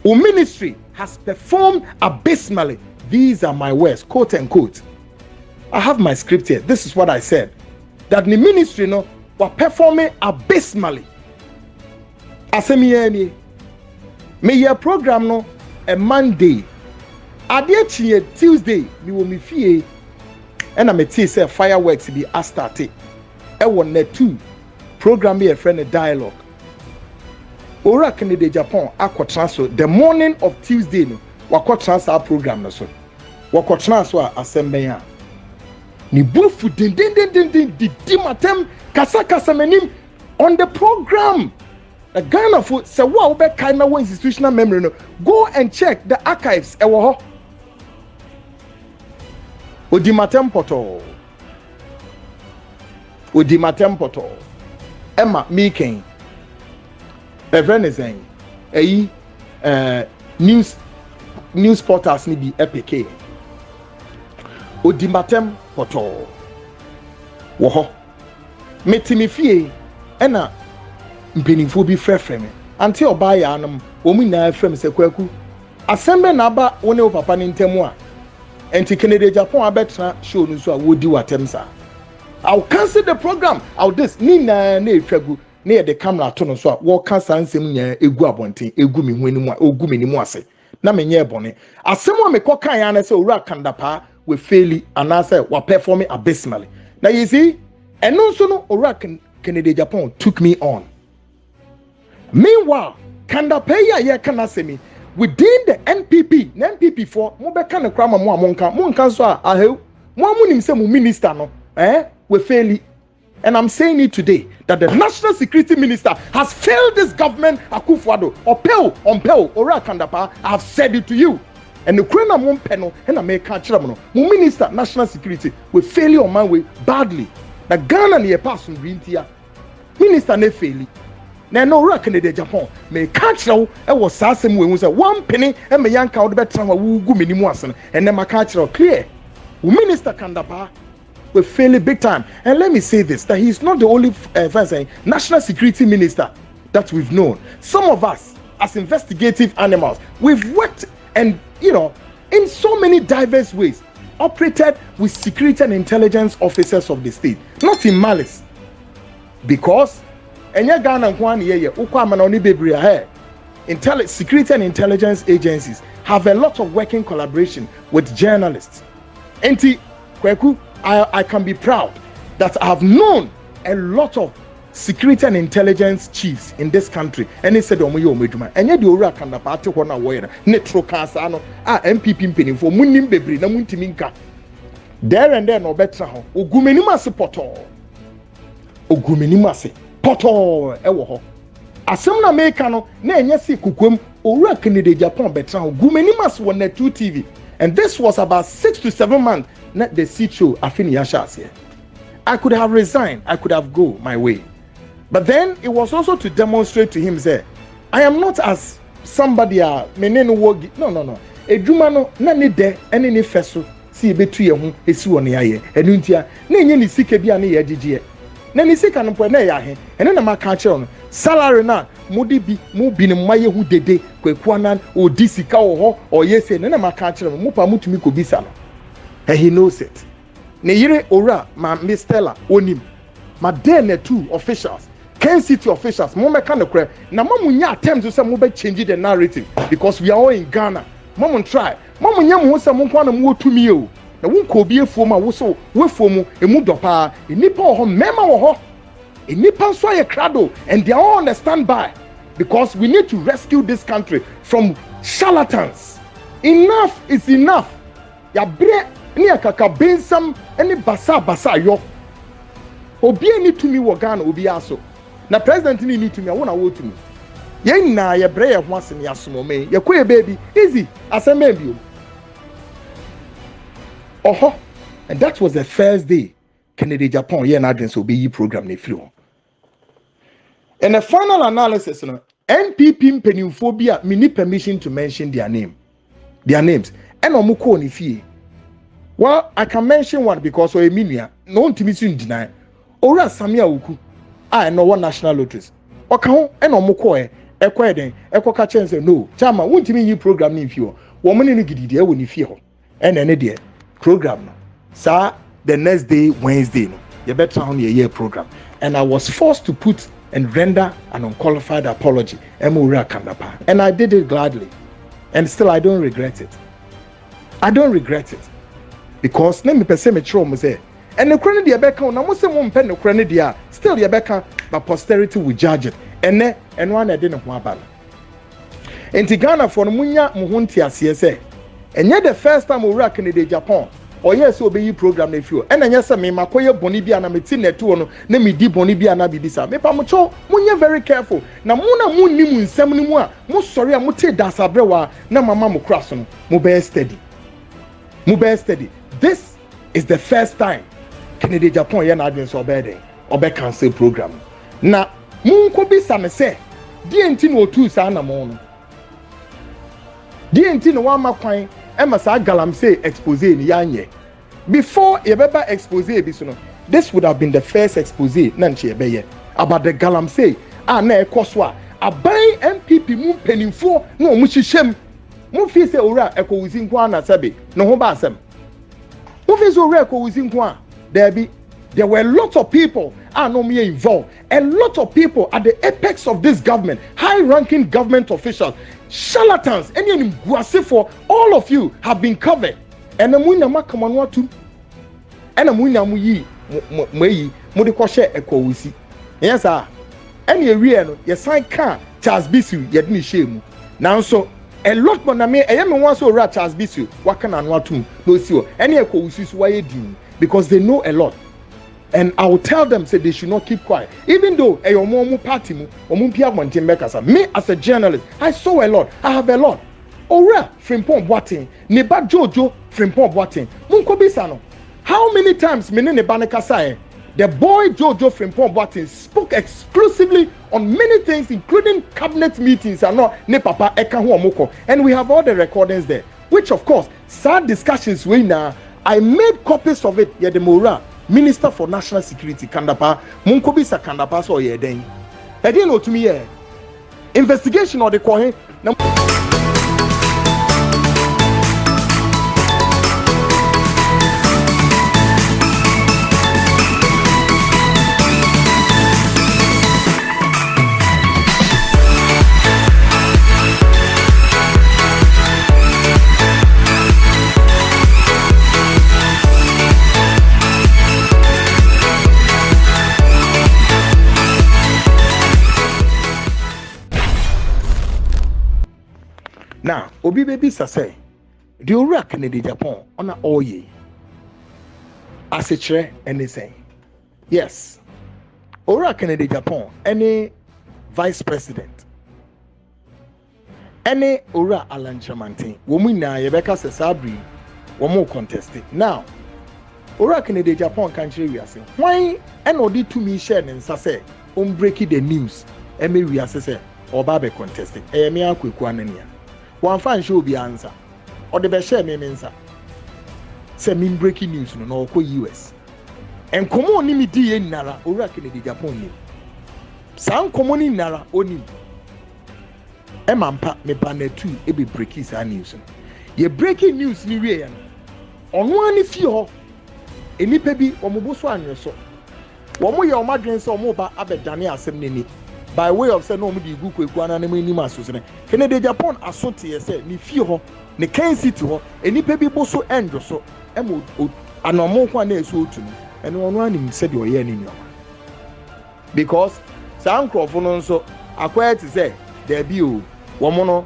our ministry has performed abysmally. These are my words, quote unquote. I have my script here. This is what I said. That the ministry no were performing abysmally. Asemi me your program no a Monday. Adie Tuesday me wo me fie and I me say fireworks be a started. E won na 2 program be a friend dialogue. Owura Kennedy Agyapong akọ transfer the morning of Tuesday no wakọ transfer program no so wakọ transfer assemble a ni bufu din di matem kasa menim on the program The Ghana for say wow be kind of institutional memory no. Go and check the archives ewo ho. Odimatem poto. Odimatem poto. Emma Meeking. Evangelist news portals ni bi epk. Odimatem poto. Wo ho. Metimi fie ena mpenimfo bi frɛfrɛ me ante oba ya anam wo mu na frɛ me sɛ Kwaku asembe na aba wo ne wo papa ne ntemu a enti Kennedy Agyapong abetra show no so a wodi watem sa I'll cancel the program I'll this ni na etwagu na ye the camera to no so a wo ka sansem nya egu abonten egu me hwani mu a ogu me ni mu ase na menye bone asem a me kɔ kan ya na sɛ owura kandapa we faili anase wa performing abysmally now you see eno so no owura Kennedy Agyapong took me on. Meanwhile, Kandapeya ye kana semi within the NPP for mo be kana krama mo monka so a ahew mo amunim se mo minister no we faili. And I'm saying it today that the National Security Minister has failed this government Akufo-Addo ompel ora Kandapa. I have said it to you. And the Kwena mo peno and I make kachira mo minister national security we fail on my way badly. The Ghana ne pass on Rintia minister ne faili. Na no ra Kennedy Agyapong me catch now e was sasem we say 1 penny e me yanka wo betra wa gu menimu asen and na catch clear we minister Kandapa we fail big time. And let me say this that he's not the only national security minister that we've known. Some of us as investigative animals we've worked and in so many diverse ways operated with security and intelligence officers of the state, not in malice, because Enya Ghana Kwani ye ukwamana oni bebre ahe. Security and intelligence agencies have a lot of working collaboration with journalists. Enti Kwaku, I can be proud that I have known a lot of security and intelligence chiefs in this country. And they said omoyo omeduma. Enya di owura Kandapa ate ho na woyera. Netro kasa no MPP mpenimfo munim bebre na muntimi nka. There and there no betra ho. Ogumenima se poto. Ogumenima se poto ewo ho asem na meka no na enye si kukwem owura Kennedy Agyapong betra ho gumenimas won na twotap and this was about 6 to 7 months na the seat show afini yashas here. I could have resigned, I could have go my way, but then it was also to demonstrate to him say I am not as somebody menenu wogi no edwuma no na ne de ene ne feso si betu ye ho esi won ya ye enu ntia na enye ne sika bia na ye gigye na ni sika no na ya he ene na maka kire no salary na mudi bi mu bi ne maye hu dede Kwaku Annan odi sika wo ho oyese na maka kire mu pa mutumi ko bisa no he knows it ne yire ora ma Mr. onim ma den na two officials Ken City officials mo meka no kre na mamunya attempts so say mo be change the narrative because we are all in Ghana mamun try mamunya mo say mo kwa na mo tumi o na wonko bi efuom a wo so wefuom emu dopa enipa ho mema wo ho enipa so aye krado and they are all on the standby because we need to rescue this country from charlatans. Enough is enough. Ya bre ni akaka bensam eni basa yo obi eni tumi wo Ghana obi aso na president ni tumi a wo na wo tumi ye na ye bre ye ho asem ya somo me ye ko ye baby easy asem bi o. And that was the first day Kennedy Agyapong here na so be program ne free. And the final analysis no NPP mpenimfo bi a me need permission to mention their names and omuko ni fie. Well, I can mention one because o eminia no ntimi sin deny ora samia oku I know one national lotteries oka ho and omuko ekwa eden ekoka chense no chama wontimi yi program ni fie wo mo ne gididi e woni fie ho and ene de program no sir the next day Wednesday no you better on your year program and I was forced to put and render an unqualified apology Kandapa, and I did it gladly and still I don't regret it. Because let me perceive me true say and the credit the beka na mo say mo mpe no credit dia still the beka but posterity will judge it and one I didn't ho abala enti Ghana for no munya mo ho ntiase say enye the first time we Kennedy Agyapong or yes obey program if you and yes me makoye boni bia na meti neto no na me di boni bia na bibisa me pa mo cho munye very careful na mo na mo ni mu nsam ni mu a mo sori a mo te dasabrewa na mama mo kraso no mo be steady this is the first time Kennedy Agyapong ye na adwen so obe cancel program na munko bisa me se die enti no otu sa na mo no die enti no wa makwan e sa galamsey expose ni yanye before e beba expose bi so no this would have been the first expose na nche ebeye about the galamsey na ekoso a aban MPP mu penimfo na omu hihiem mu fi se owura ekowuzi nko na sebe no ho ba asem mu fi se owura ekowuzi nko a there were lots of people no me involved, a lot of people at the apex of this government, high-ranking government officials, charlatans, any for all of you have been covered. And the muina come on what to, and the muina muyi mudikoshe ekowusi. Yes, sir. Any real yes I can't Charles Bisu yet ni shame. Now so a lot more na me I am one so rat Charles Bisu wakan and what to no see any ekowusi why you do because they know a lot. And I will tell them, say they should not keep quiet. Even though a yomomu party me as a journalist, I saw a lot. I have a lot. Ora frimpon boating, neba Jojo frimpon boating. Munko bisano. How many times menene banekasa the boy Jojo frimpon boating spoke exclusively on many things, including cabinet meetings and not ne papa eka moko. And we have all the recordings there. Which of course, sad discussions we now. I made copies of it. Yeah, the Mora. Minister for National Security Kandapa Munkobisa Kandapa so ye den. E dey no to me here. Investigation or the coin. Now, Obi baby say, the Ora Kennedy Agyapong on all ye. As a chair, anything. Yes. Ora Kennedy Agyapong, any vice president. Any Ora Alan Chamantin, woman na Yebeka Sabri, one more contested. Now, Ora Kennedy Agyapong country we are saying, why NOD to me share and say, breaking the news, Emmy we are saying, or Babe contested, Emmy Kwaku Annan. One fan show be answer. Or the best share me mensa. Say me breaking news no ko US. And come on ni di nara Ora Kennedy Agyapong ni. San come on nara oni. E mampa me pa na tu e be breaking sa news. Ye breaking news ni wie ya. Ono ani fi ho. Enipa bi omobo so anweso. Wo mo ye o madwen se omo ba abedane asem neni. By way of saying no me di gu Kwaku Annan me ni maso se Kennedy Agyapong asonte ye say ni fie ho ne kan city ho enipa bi bo so endwo so emo anomo kwa na eso otu no eno ono anim se de oye ni nyoma because san krofo no nso akwet say there be o wo mo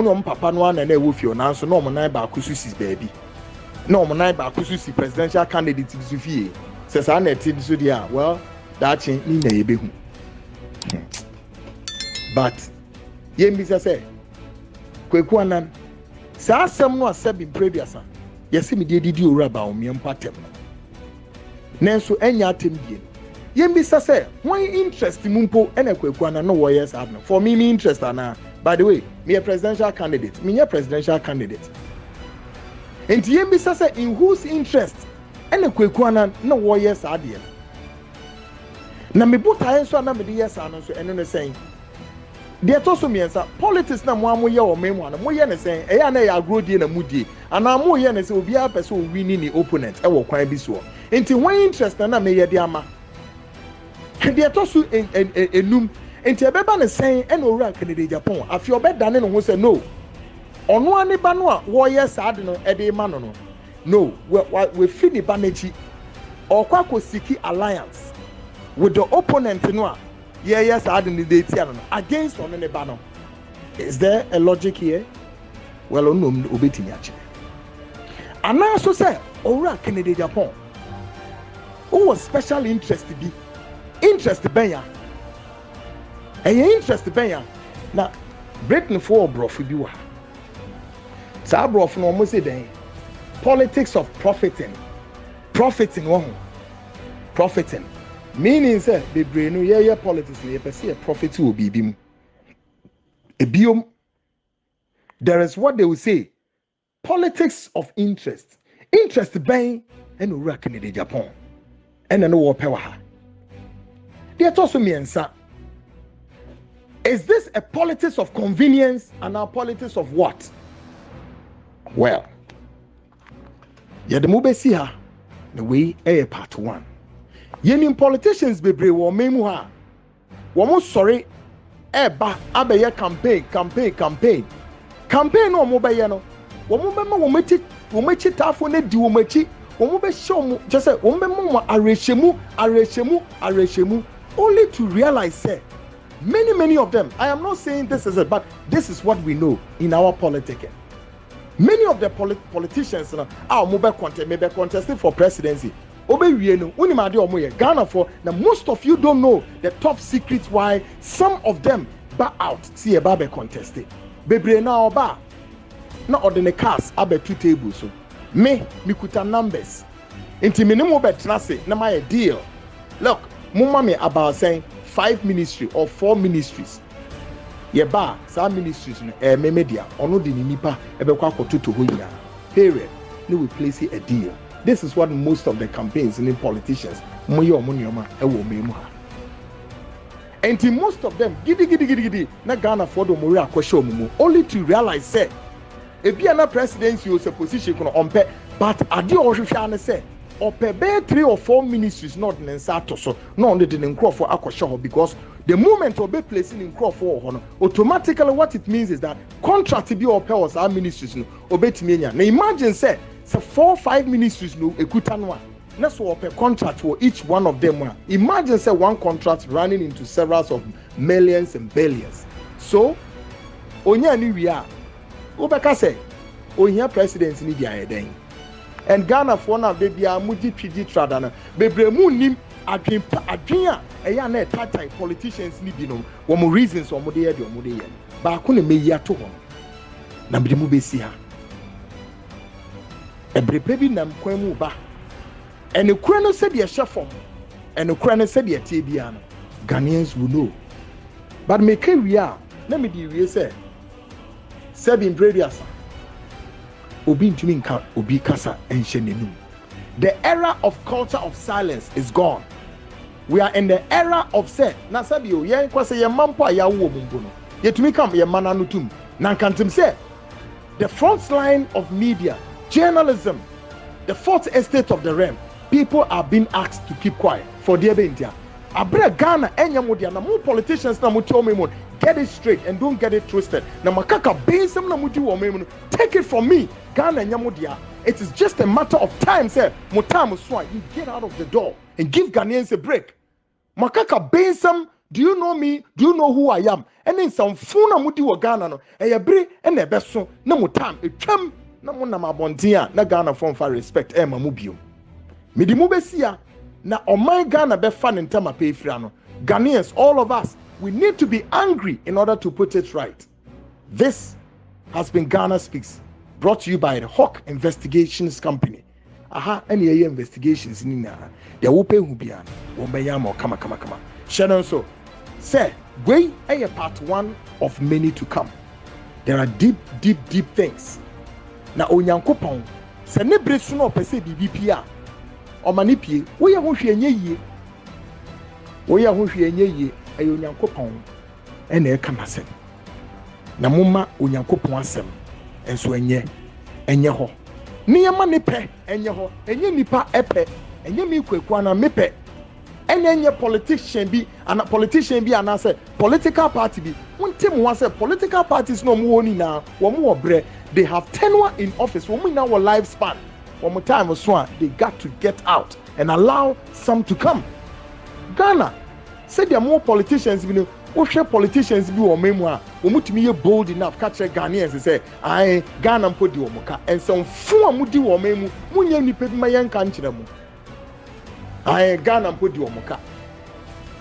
no papa no ana na e wo fie na nso no mo nan ba akususis baabi no mo nan ba akususi presidential candidate su fie se sa na ti so dia well that chin ni na ye behu. But yembisa say Kwaku Annan sa asem no asem previous yesi me de didi ora ba omiem patem no nenso enya atem die yembisa say when interest mumpo ena Kwaku Annan no wo yes adno for me interest ana by the way me a presidential candidate and yembisa say in whose interest ena Kwaku Annan no wo yes adie na me botae so na me de yes ano so eno no saying de to so miensa politics na mo amoye o memu ana mo ye ne sen e ya na ya agrodie na mudie ana mo ye ne se obi a pese o win ni opponent e wo kwan bi so enti when interest na me ye de ama de to so enum enti e beba ne sen e no Ora Kennedy Agyapong afi obedane no ho se no ono ani ba no a wo ye saade no e de ma no no we fini banechi or Kwaku siki alliance with the opponent no a yes against one in the is there a logic here? Well, no, obetimi achi. And now so say owura Kennedy Agyapong who was special interest bi interest benya interest benya na Britain for Obofour bi wa sa Obofour no mo say den politics of profiting one profiting meaning say bebre no ye politics ye pese profit will be bim ebiom. There is what they will say politics of interest ben and owura Kennedy Agyapong and no wo pewa ha they also miensa. Is this a politics of convenience and a politics of what? Well, yede mo besi ha the way part 1 yenim politicians bebre wo memu ha wo mo sorry ba abeye campaign no mo beye no wo mo bema wo mechi tafo na di wo mechi wo mo be show mo just say wo mo mo arehemu only to realize say many of them, I am not saying this is it, but this is what we know in our politics. Many of the politicians are mobile contesting for presidency. Ghana for now. Most of you don't know the top secrets why some of them back out. See a babe contesting. Bebre na oba na ordinary cars abe 2 tables. So me kuta numbers. Inti minimum bet na say na my deal. Look, mumma me about saying 5 ministry or 4 ministries. Yeba some ministries me media ono de nipa ebekwa akototo ho nyina. Period. No we place a deal. This is what most of the campaigns and politicians moye omonioma ewo memu ha. And most of them gidi na Ghana for do mori akosho mumu only to realize say ebi na presidency was a position kono ompe but ade ohwehwa ne say opebe 3 or 4 ministries not nensa to so no only the nkrofo akosho because the moment obe placing in nkrofo ho no automatically what it means is that contract bi ope was our ministries no obetimi enya na imagine say 4 or 5 ministries no ekuta no na so ope contract for each one of them. Imagine say one contract running into several of millions and billions. So onya ni wi a obeka say ohia president ni dia eden. And Ghana for now they be a muji PG tradana bebre mu nim adwen a eya na tatai politicians ni bi no wo mo reasons wo mo de ye ba ko na meyi ato ho na me mu besi ha ebrepe bi nam kwan mu ba ene kura no se de chefom ene kura no se de tie bia no Ghanaians will know but me ka wi a na me di wi se 7 radius obi ntumi nka obi kasa enhye nenum. The era of culture of silence is gone. We are in the era of say na sabi o yen kwase ye mampo aya wo mumbo no yetumi kam ye mana no tum na nkantim say the front line of media journalism, the fourth estate of the realm, people are being asked to keep quiet for their bentia abre Ghana enya modia na mo politicians na mo tell me mo get it straight and don't get it twisted na makaka bensem na mudi wo memu no take it from me Ghana enya modia. It is just a matter of time say mo time so you get out of the door and give Ghanaians a break. Makaka bensem, do you know me? Do you know who I am? And in some phone na mudi wo Ghana no eyebre na ebeso na mo time etwam na mo na mabontia na Ghana form for respect e ma mo biom medi mo besia na oman Ghana be fan ntama pe fria no Ghanaians, all of us, we need to be angry in order to put it right. This has been Ghana Speaks, brought to you by the Hawk Investigations Company. Aha, any investigations nina. They will pay Hubian, Wombayamo, kama. Shannon so say, we are part 1 of many to come. There are deep things. Na onyankopon, se ne bresuno pese bibia. Omanipie, we are hwe enye ye ayo onyankopon ene e kama sem. Na mumma onyankopon asem enso enye ho. Niyama ne pe enye ho, enye nipa epe, enye mi Kwaku Annan mepe. Enye politician bi ana say political party bi. Wontem wa say political parties no mo woni na, wo mo obre, they have tenure in office, wo mo na wo lifespan. One more time, they got to get out and allow some to come. Ghana said there are more politicians, wohwɛ politicians bi wɔ ɔman mu a wɔmutumi yɛ bold enough ka kyerɛ Ghanaians sɛ ae Ghana mpo di wɔn ka nsɛmfo a mudi wɔ ɔman mu munyɛ nipa bi ma yɛnka nkyerɛ mu ae Ghana mpo di wɔn ka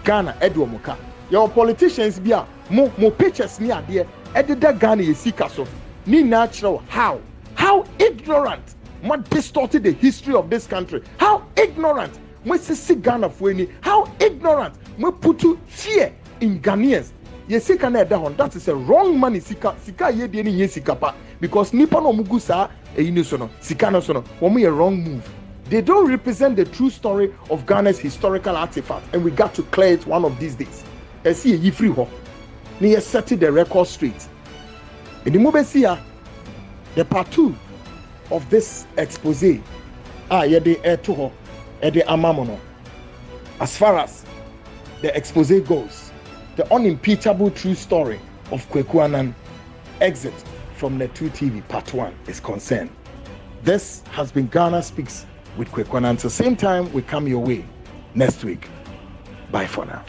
Ghana ɛdi wɔn ka yɛwɔ politicians bi a mo pictures ni adeɛ ɛdeda Ghana yɛ sika so ni nyinaa kyerɛ how ignorant mo distorted the history of this country, how ignorant mo sisi Ghana for any, how ignorant mo put fear in Ghanaians. Ye sika na ɛda hɔ, that is a wrong money sika ye de ni ye sika pa, because nipa no mugu saa eyini so no sika no so no wɔn yɛ wrong move. They don't represent the true story of Ghana's historical artifact, and we got to clear it one of these days. Esi ye free ho, ni ye set the record straight. In the Mubesia, the part 2 of this expose, ye de eto ye de amamono. As far as the expose goes, the unimpeachable true story of Kwaku Annan exit from the twotap part 1 is concerned. This has been Ghana Speaks with Kwaku Annan. At the same time, we come your way next week. Bye for now.